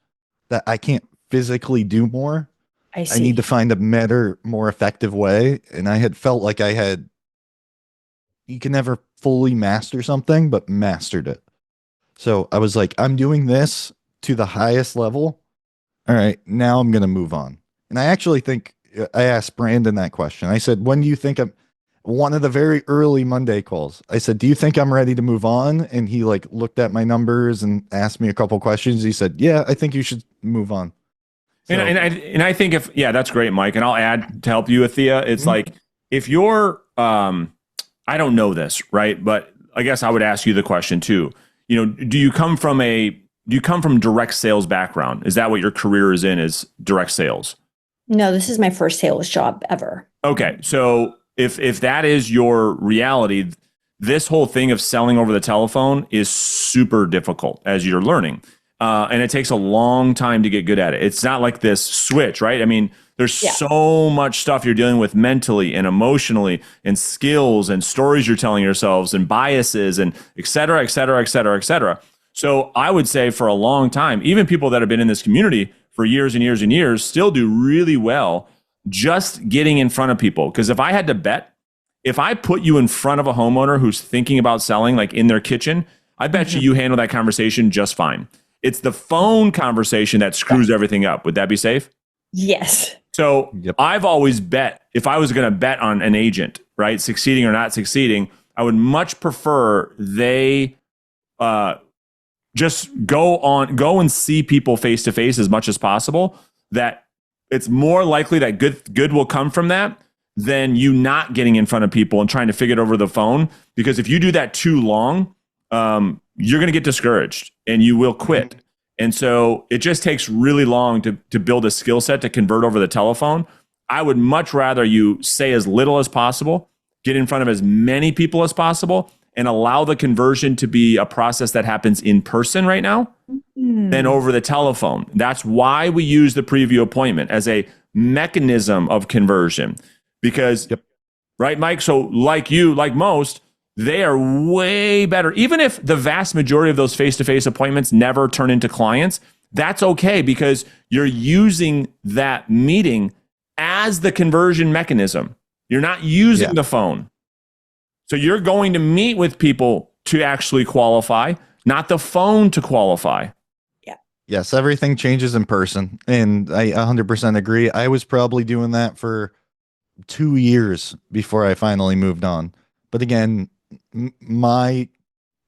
that I can't physically do more. I need to find a better, more effective way. And I had felt like you can never fully master something, but mastered it. So I was like, I'm doing this to the highest level. All right, now I'm going to move on. And I actually think I asked Brandon that question. I said, when do you think I'm one of the very early Monday calls? I said, do you think I'm ready to move on? And he like looked at my numbers and asked me a couple questions. He said, yeah, I think you should move on. So, And I think that's great, Mike. And I'll add to help you with Thea. It's like, if you're, I don't know this, right? But I guess I would ask you the question too. You know, do you come from direct sales background? Is that what your career is in, is direct sales? No, this is my first sales job ever. Okay. So if that is your reality, this whole thing of selling over the telephone is super difficult as you're learning. And it takes a long time to get good at it. It's not like this switch, right? I mean, there's so much stuff you're dealing with mentally and emotionally and skills and stories you're telling yourselves and biases and et cetera, et cetera, et cetera, et cetera. So I would say for a long time, even people that have been in this community for years and years and years still do really well just getting in front of people. Because if I had to bet, if I put you in front of a homeowner who's thinking about selling, like in their kitchen, I bet you handle that conversation just fine. It's the phone conversation that screws everything up. Would that be safe? Yes. So I've always bet, if I was going to bet on an agent, right, succeeding or not succeeding, I would much prefer they just go and see people face to face as much as possible. That it's more likely that good will come from that than you not getting in front of people and trying to figure it over the phone. Because if you do that too long, you're going to get discouraged and you will quit. And so it just takes really long to build a skill set to convert over the telephone. I would much rather you say as little as possible, get in front of as many people as possible, and allow the conversion to be a process that happens in person right now than over the telephone. That's why we use the preview appointment as a mechanism of conversion. Because, right, Mike? So like you, like most, they are way better. Even if the vast majority of those face-to-face appointments never turn into clients, that's okay, because you're using that meeting as the conversion mechanism. You're not using the phone. So you're going to meet with people to actually qualify, not the phone to qualify. Yeah. Yes, everything changes in person. And I 100% agree. I was probably doing that for 2 years before I finally moved on. But again, my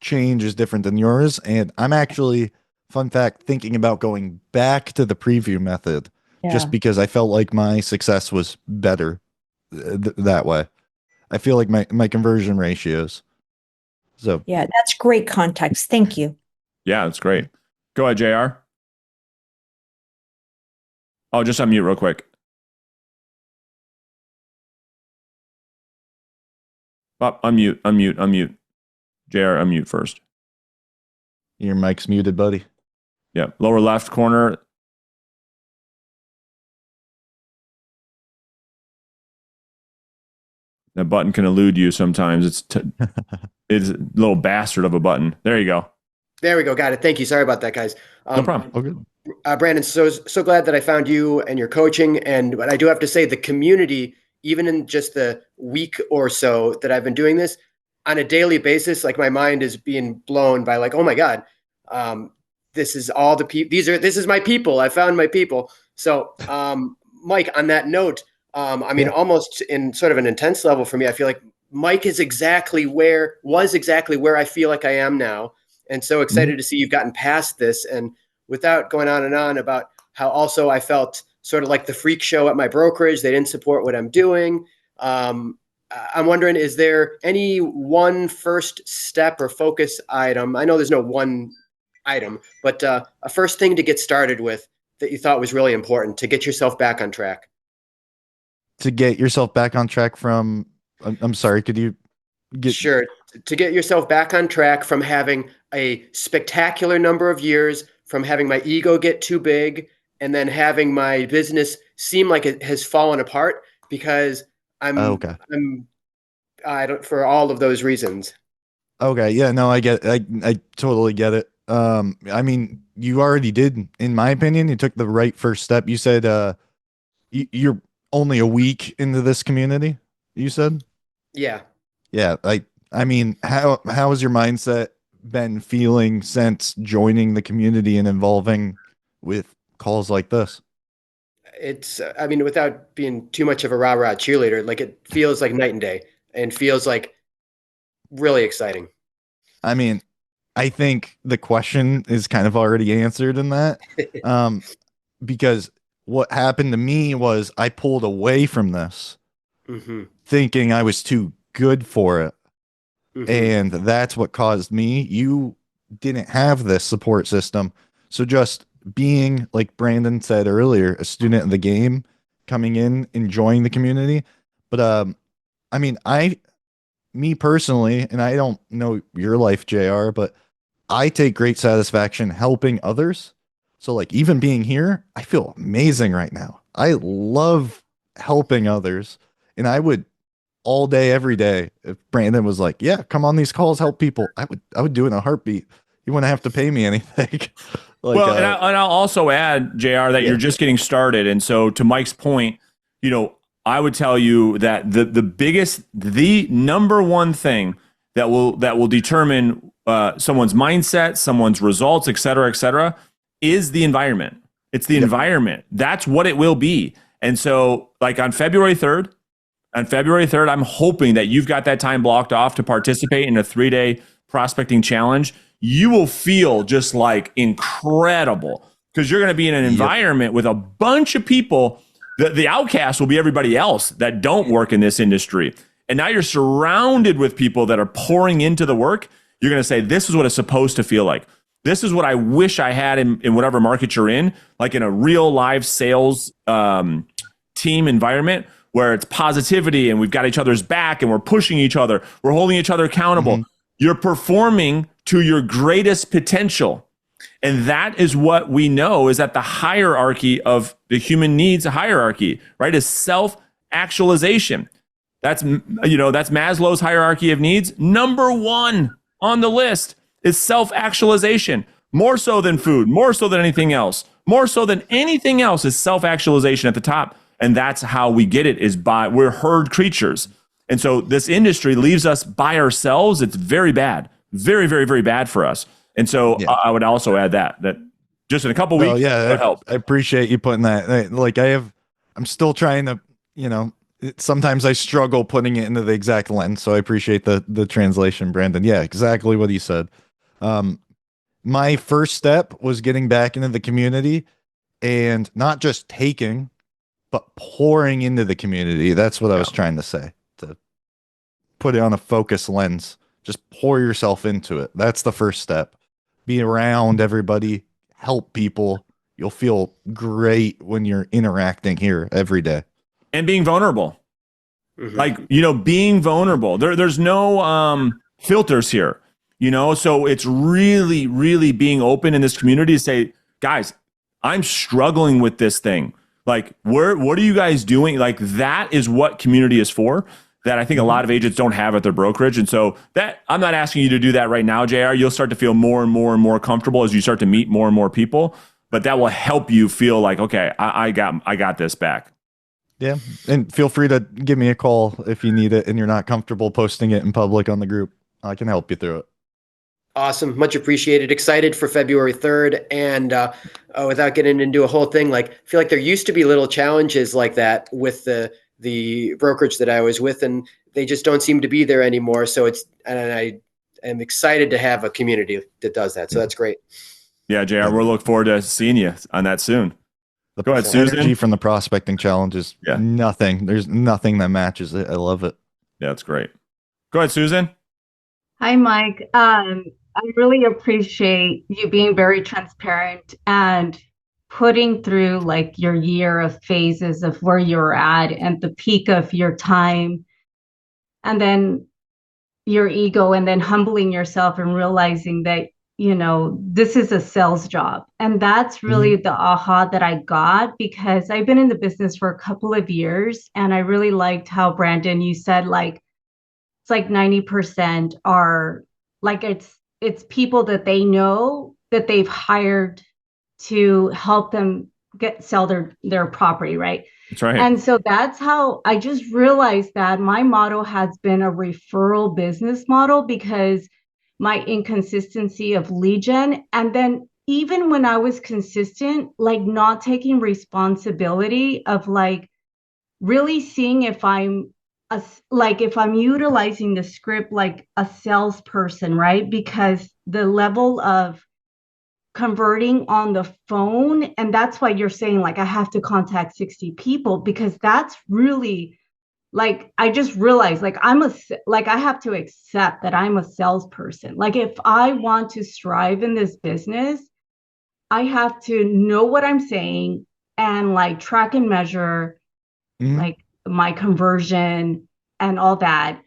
change is different than yours. And I'm actually, fun fact, thinking about going back to the preview method just because I felt like my success was better that way. I feel like my conversion ratios. So yeah, that's great context. Thank you. Yeah, that's great. Go ahead, JR. Oh, just unmute real quick. Oh, unmute. JR, unmute first. Your mic's muted, buddy. Yeah, lower left corner. That button can elude you sometimes. It's a little bastard of a button. There you go. There we go. Got it. Thank you. Sorry about that, guys. No problem. Okay. Brandon, so glad that I found you and your coaching. But I do have to say, the community, even in just the week or so that I've been doing this, on a daily basis, like my mind is being blown by like, oh my God, this is all the people. This is my people. I found my people. So, Mike, on that note, I mean, almost in sort of an intense level for me, I feel like Mike was exactly where I feel like I am now. And so excited to see you've gotten past this. And without going on and on about how also I felt sort of like the freak show at my brokerage, they didn't support what I'm doing. I'm wondering, is there any one first step or focus item? I know there's no one item, but a first thing to get started with that you thought was really important to get yourself back on track. To get yourself back on track from, I'm sorry, could you get? Sure. To get yourself back on track from having a spectacular number of years, from having my ego get too big, and then having my business seem like it has fallen apart because I don't, for all of those reasons. Okay. Yeah, no, I get it. I totally get it. I mean, you already did, in my opinion, you took the right first step. You said, you're only a week into this community, you said? Yeah. Yeah. I mean, how has your mindset been feeling since joining the community and involving with calls like this? It's, I mean, without being too much of a rah-rah cheerleader, like it feels like night and day and feels like really exciting. I mean, I think the question is kind of already answered in that. Um, because what happened to me was I pulled away from this Mm-hmm. thinking I was too good for it. Mm-hmm. And that's what caused me. You didn't have this support system. So just being, like Brandon said earlier, a student of the game, coming in, enjoying the community. But I mean, me personally, and I don't know your life, JR, but I take great satisfaction helping others. So like even being here, I feel amazing right now. I love helping others. And I would all day, every day, if Brandon was like, yeah, come on these calls, help people, I would do it in a heartbeat. You wouldn't have to pay me anything. Like Well, and I'll also add, JR, that Yeah. you're just getting started. And so to Mike's point, I would tell you that the number one thing that will determine someone's mindset, someone's results, et cetera, is the environment. It's the environment. That's what it will be. And so like on February 3rd, I'm hoping that you've got that time blocked off to participate in a 3-day prospecting challenge. You will feel just like incredible because you're going to be in an environment with a bunch of people. The outcast will be everybody else that don't work in this industry. And now you're surrounded with people that are pouring into the work. You're going to say, this is what it's supposed to feel like. This is what I wish I had in whatever market you're in, like in a real live sales team environment where it's positivity and we've got each other's back and we're pushing each other. We're holding each other accountable. Mm-hmm. You're performing to your greatest potential. And that is what we know is that the hierarchy of the human needs hierarchy, right, is self-actualization. That's Maslow's hierarchy of needs. Number one on the list is self-actualization. More so than food, more so than anything else, more so than anything else is self-actualization at the top. And that's how we get it, is we're herd creatures. And so this industry leaves us by ourselves. It's very bad, very, very, very bad for us. And so I would also add that just in a couple weeks, help. I appreciate you putting that. Like I'm still trying to, sometimes I struggle putting it into the exact lens. So I appreciate the translation, Brandon. Yeah, exactly what he said. My first step was getting back into the community and not just taking, but pouring into the community. That's what I was trying to say, to put it on a focus lens. Just pour yourself into it. That's the first step. Be around everybody, help people. You'll feel great when you're interacting here every day. And being vulnerable. Mm-hmm. Like, being vulnerable. There's no filters here, so it's really, really being open in this community to say, guys, I'm struggling with this thing. Like, what are you guys doing? Like, that is what community is for, that I think a lot of agents don't have at their brokerage. And so that I'm not asking you to do that right now, JR. You'll start to feel more and more and more comfortable as you start to meet more and more people, but that will help you feel like, okay, I got this back. Yeah. And feel free to give me a call if you need it and you're not comfortable posting it in public on the group. I can help you through it. Awesome. Much appreciated. Excited for February 3rd. And without getting into a whole thing, I feel like there used to be little challenges like that with the brokerage that I was with, and they just don't seem to be there anymore. So I am excited to have a community that does that. So that's great. Yeah, JR, we'll look forward to seeing you on that soon. Go ahead, Susan. Energy from the prospecting challenge is nothing. There's nothing that matches it. I love it. Yeah, it's great. Go ahead, Susan. Hi, Mike. I really appreciate you being very transparent and putting through your year of phases of where you're at and the peak of your time, and then your ego, and then humbling yourself and realizing that, this is a sales job. And that's really the aha that I got, because I've been in the business for a couple of years, and I really liked how, Brandon, you said it's 90% are it's people that they know that they've hired to help them sell their property, right? That's right. And so that's how I just realized that my model has been a referral business model, because my inconsistency of lead gen, and then even when I was consistent, like not taking responsibility of like really seeing if if I'm utilizing the script like a salesperson, right? Because the level of converting on the phone, and that's why you're saying like I have to contact 60 people, because that's really like I just realized like I have to accept that I'm a salesperson. Like if I want to strive in this business, I have to know what I'm saying and like track and measure like my conversion and all that.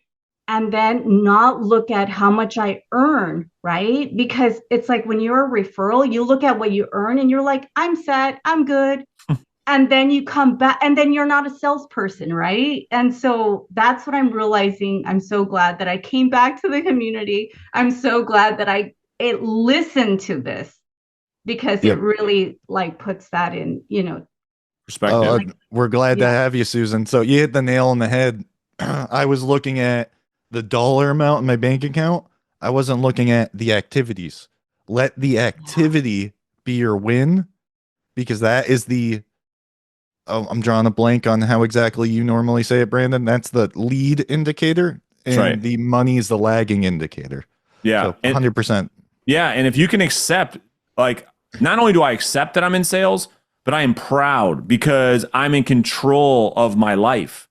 And then not look at how much I earn, right? Because it's like when you're a referral, you look at what you earn and you're like, I'm set, I'm good. And then you come back and then you're not a salesperson, right? And so that's what I'm realizing. I'm so glad that I came back to the community. I'm so glad that it listened to this, because it really like puts that in, Perspective. We're glad to have you, Susan. So you hit the nail on the head. I was looking at the dollar amount in my bank account. I wasn't looking at the activities. Let the activity be your win, because that is I'm drawing a blank on how exactly you normally say it, Brandon. That's the lead indicator, and the money is the lagging indicator. Yeah. So 100%. Yeah. And if you can accept, like, not only do I accept that I'm in sales, but I am proud because I'm in control of my life.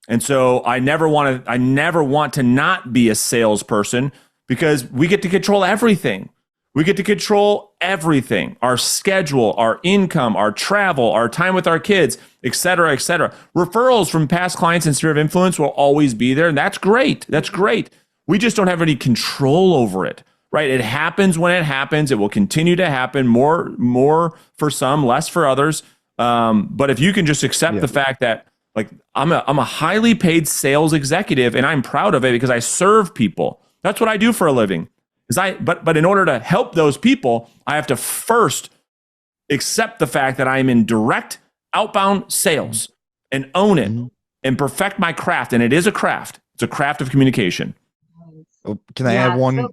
And so I never want to not be a salesperson, because we get to control everything. We get to control everything: our schedule, our income, our travel, our time with our kids, et cetera, et cetera. Referrals from past clients and sphere of influence will always be there. And that's great. That's great. We just don't have any control over it, right? It happens when it happens. It will continue to happen, more for some, less for others. But if you can just accept the fact that, like, I'm a highly paid sales executive, and I'm proud of it because I serve people. That's what I do for a living. But in order to help those people, I have to first accept the fact that I'm in direct outbound sales and own it and perfect my craft. And it is a craft. It's a craft of communication. Can I add one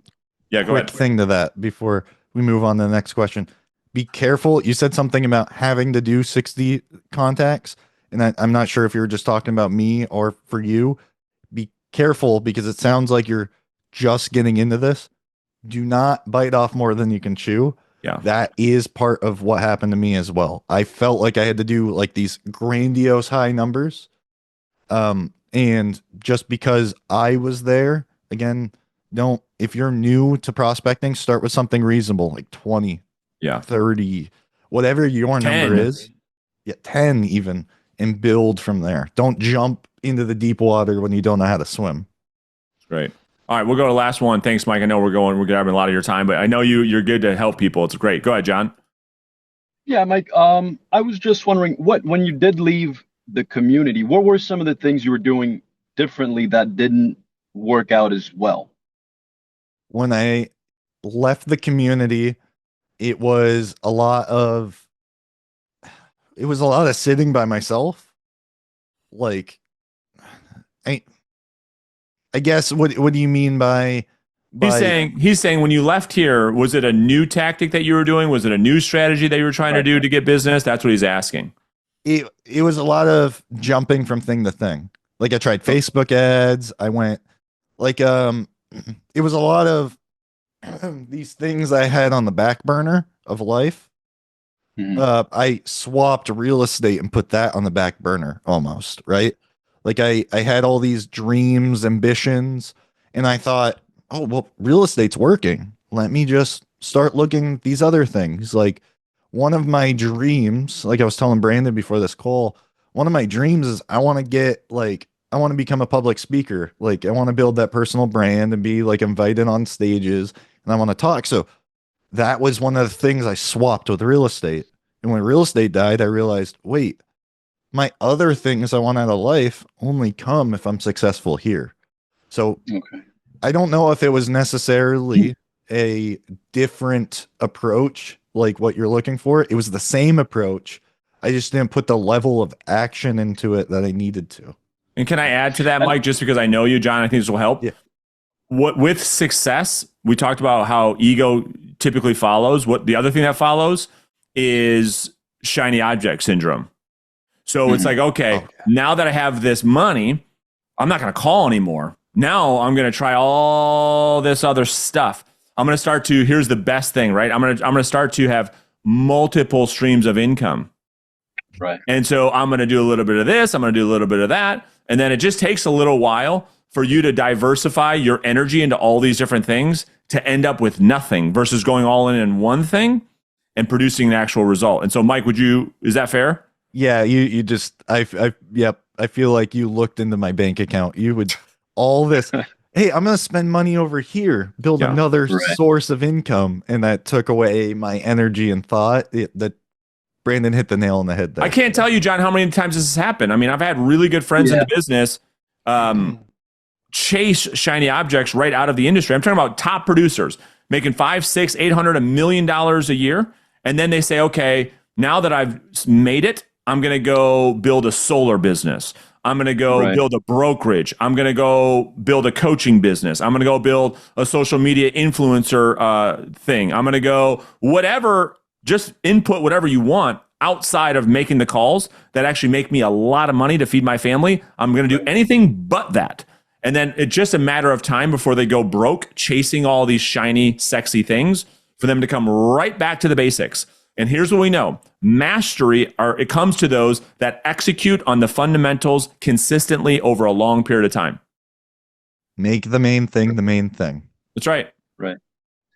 quick thing to that before we move on to the next question? Be careful. You said something about having to do 60 contacts, and I'm not sure if you were just talking about me or for you. Be careful, because it sounds like you're just getting into this. Do not bite off more than you can chew. Yeah. That is part of what happened to me as well. I felt like I had to do like these grandiose high numbers. And just because I was there, again, if you're new to prospecting, start with something reasonable, like 20, 30, whatever your 10. number is. 10 even, and build from there. Don't jump into the deep water when you don't know how to swim. Great. All right, we'll go to the last one. Thanks, Mike. I know we're grabbing a lot of your time, but I know you're good to help people. It's great. Go ahead, John. Yeah, Mike. I was just wondering, when you did leave the community, what were some of the things you were doing differently that didn't work out as well? When I left the community, it was a lot of sitting by myself. Like, I guess what do you mean by He's saying when you left here, was it a new tactic that you were doing? Was it a new strategy that you were trying to do to get business? That's what he's asking. It was a lot of jumping from thing to thing. Like I tried Facebook ads. I went like it was a lot of these things I had on the back burner of life. I swapped real estate and put that on the back burner almost, right? Like I had all these dreams, ambitions, and I thought, oh, well, real estate's working. Let me just start looking at these other things. Like one of my dreams, like I was telling Brandon before this call, one of my dreams is I want to become a public speaker. Like I want to build that personal brand and be like invited on stages, and I want to talk. So that was one of the things I swapped with real estate. And when real estate died, I realized, wait, my other things I want out of life only come if I'm successful here. So I don't know if it was necessarily a different approach like what you're looking for. It was the same approach. I just didn't put the level of action into it that I needed to. And can I add to that, Mike, just because I know you, John, I think this will help. Yeah. With success, we talked about how ego typically follows, what the other thing that follows is shiny object syndrome. So it's like, okay, now that I have this money, I'm not going to call anymore. Now I'm going to try all this other stuff. I'm going to start to, here's the best thing, right? I'm going to start to have multiple streams of income. Right. And so I'm going to do a little bit of this. I'm going to do a little bit of that. And then it just takes a little while for you to diversify your energy into all these different things to end up with nothing versus going all in one thing and producing an actual result. And so Mike, is that fair? Yeah, you just, yep. I feel like you looked into my bank account. You would, all this, hey, I'm going to spend money over here, build another source of income. And that took away my energy and thought. That Brandon hit the nail on the head there. I can't tell you, John, how many times this has happened. I mean, I've had really good friends in the business chase shiny objects right out of the industry. I'm talking about top producers making $500, $600, $800, $1 million a year. And then they say, okay, now that I've made it, I'm going to go build a solar business. I'm going to go build a brokerage. I'm going to go build a coaching business. I'm going to go build a social media influencer thing. I'm going to go whatever, just input whatever you want outside of making the calls that actually make me a lot of money to feed my family. I'm going to do anything but that. And then it's just a matter of time before they go broke chasing all these shiny, sexy things for them to come right back to the basics. And here's what we know. Mastery, it comes to those that execute on the fundamentals consistently over a long period of time. Make the main thing the main thing. That's right. Right.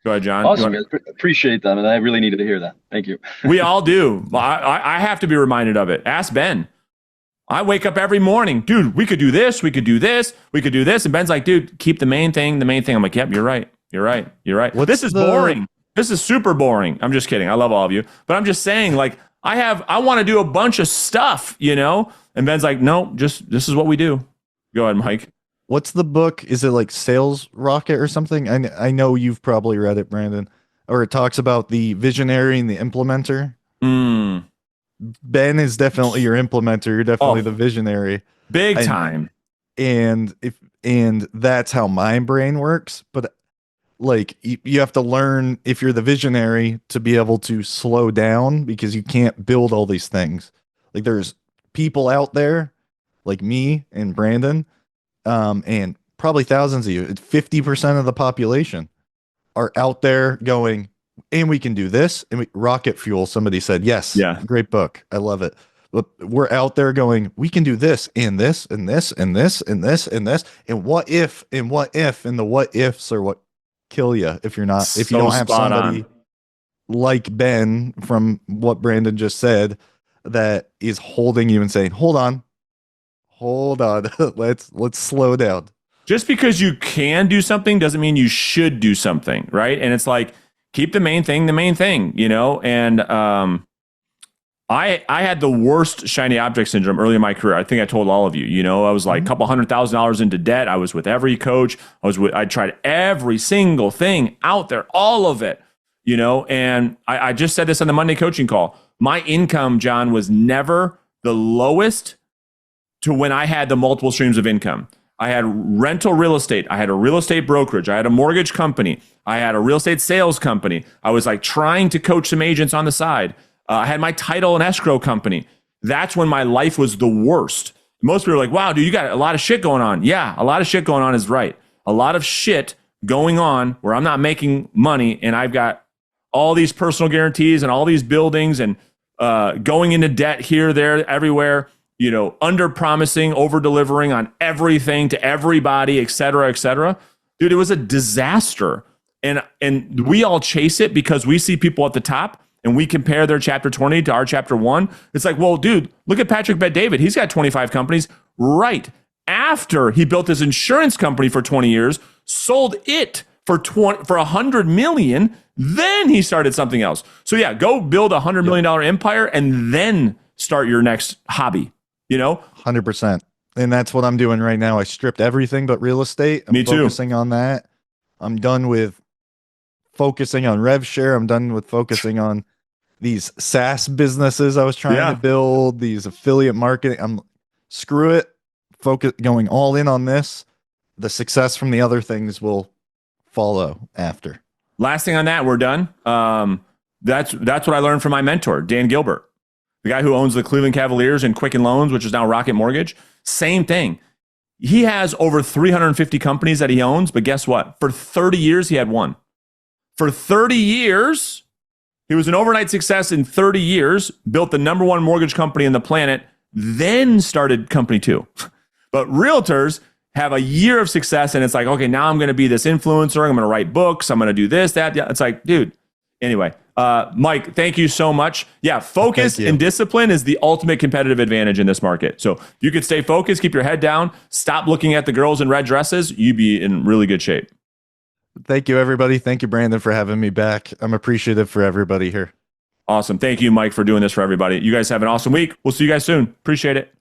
Go ahead, John. Awesome. Appreciate that. And I really needed to hear that. Thank you. We all do. I have to be reminded of it. Ask Ben. I wake up every morning. Dude, we could do this. We could do this. We could do this. And Ben's like, dude, keep the main thing the main thing. I'm like, yep, you're right. You're right. You're right. This is boring. This is super boring. I'm just kidding. I love all of you. But I'm just saying, like, I want to do a bunch of stuff, you know? And Ben's like, no, this is what we do. Go ahead, Mike. What's the book? Is it like Sales Rocket or something? I know you've probably read it, Brandon. Or it talks about the visionary and the implementer. Ben is definitely your implementer. You're definitely the visionary. Big time. And that's how my brain works. But like you have to learn, if you're the visionary, to be able to slow down, because you can't build all these things. Like there's people out there like me and Brandon, and probably thousands of you, 50% of the population are out there going, and we can do this. And Rocket Fuel, somebody said, yes, great book. I love it. But we're out there going, we can do this and this and this and this and this and this. And what if, and the what ifs are what kill you if you don't have somebody like Ben, from what Brandon just said, that is holding you and saying, hold on, let's slow down. Just because you can do something doesn't mean you should do something, right? And it's like, keep the main thing, you know? And I had the worst shiny object syndrome early in my career. I think I told all of you, you know, I was like a couple $100,000 into debt. I was with every coach. I tried every single thing out there, all of it, you know? And I just said this on the Monday coaching call. My income, John, was never the lowest to when I had the multiple streams of income. I had rental real estate. I had a real estate brokerage. I had a mortgage company. I had a real estate sales company. I was like trying to coach some agents on the side. I had my title and escrow company. That's when my life was the worst. Most people are like, wow, dude, you got a lot of shit going on. Yeah, a lot of shit going on is right. A lot of shit going on where I'm not making money and I've got all these personal guarantees and all these buildings and going into debt here, there, everywhere, you know, under promising, over delivering on everything to everybody, et cetera, et cetera. Dude, it was a disaster. And we all chase it because we see people at the top and we compare their chapter 20 to our chapter 1. It's like, well, dude, look at Patrick Bet-David. He's got 25 companies right after he built his insurance company for 20 years, sold it for $100 million. Then he started something else. So yeah, go build a $100 million empire and then start your next hobby, you know? 100%. And that's what I'm doing right now. I stripped everything but real estate. I'm focusing on that. I'm done with focusing on rev share. I'm done with focusing on these SaaS businesses I was trying to build, these affiliate marketing. Screw it. Focus, going all in on this. The success from the other things will follow after. last thing on that, we're done. That's what I learned from my mentor, Dan Gilbert, the guy who owns the Cleveland Cavaliers and Quicken Loans, which is now Rocket Mortgage. Same thing. He has over 350 companies that he owns, but guess what? For 30 years, he had one. For 30 years, he was an overnight success in 30 years, built the number one mortgage company on the planet, then started company 2. But realtors have a year of success, and it's like, okay, now I'm going to be this influencer. I'm going to write books. I'm going to do this, that. Yeah. It's like, dude. Anyway, Mike, thank you so much. Yeah, focus and discipline is the ultimate competitive advantage in this market. So if you could stay focused, keep your head down, stop looking at the girls in red dresses, you'd be in really good shape. Thank you, everybody. Thank you, Brandon, for having me back. I'm appreciative for everybody here. Awesome. Thank you, Mike, for doing this for everybody. You guys have an awesome week. We'll see you guys soon. Appreciate it.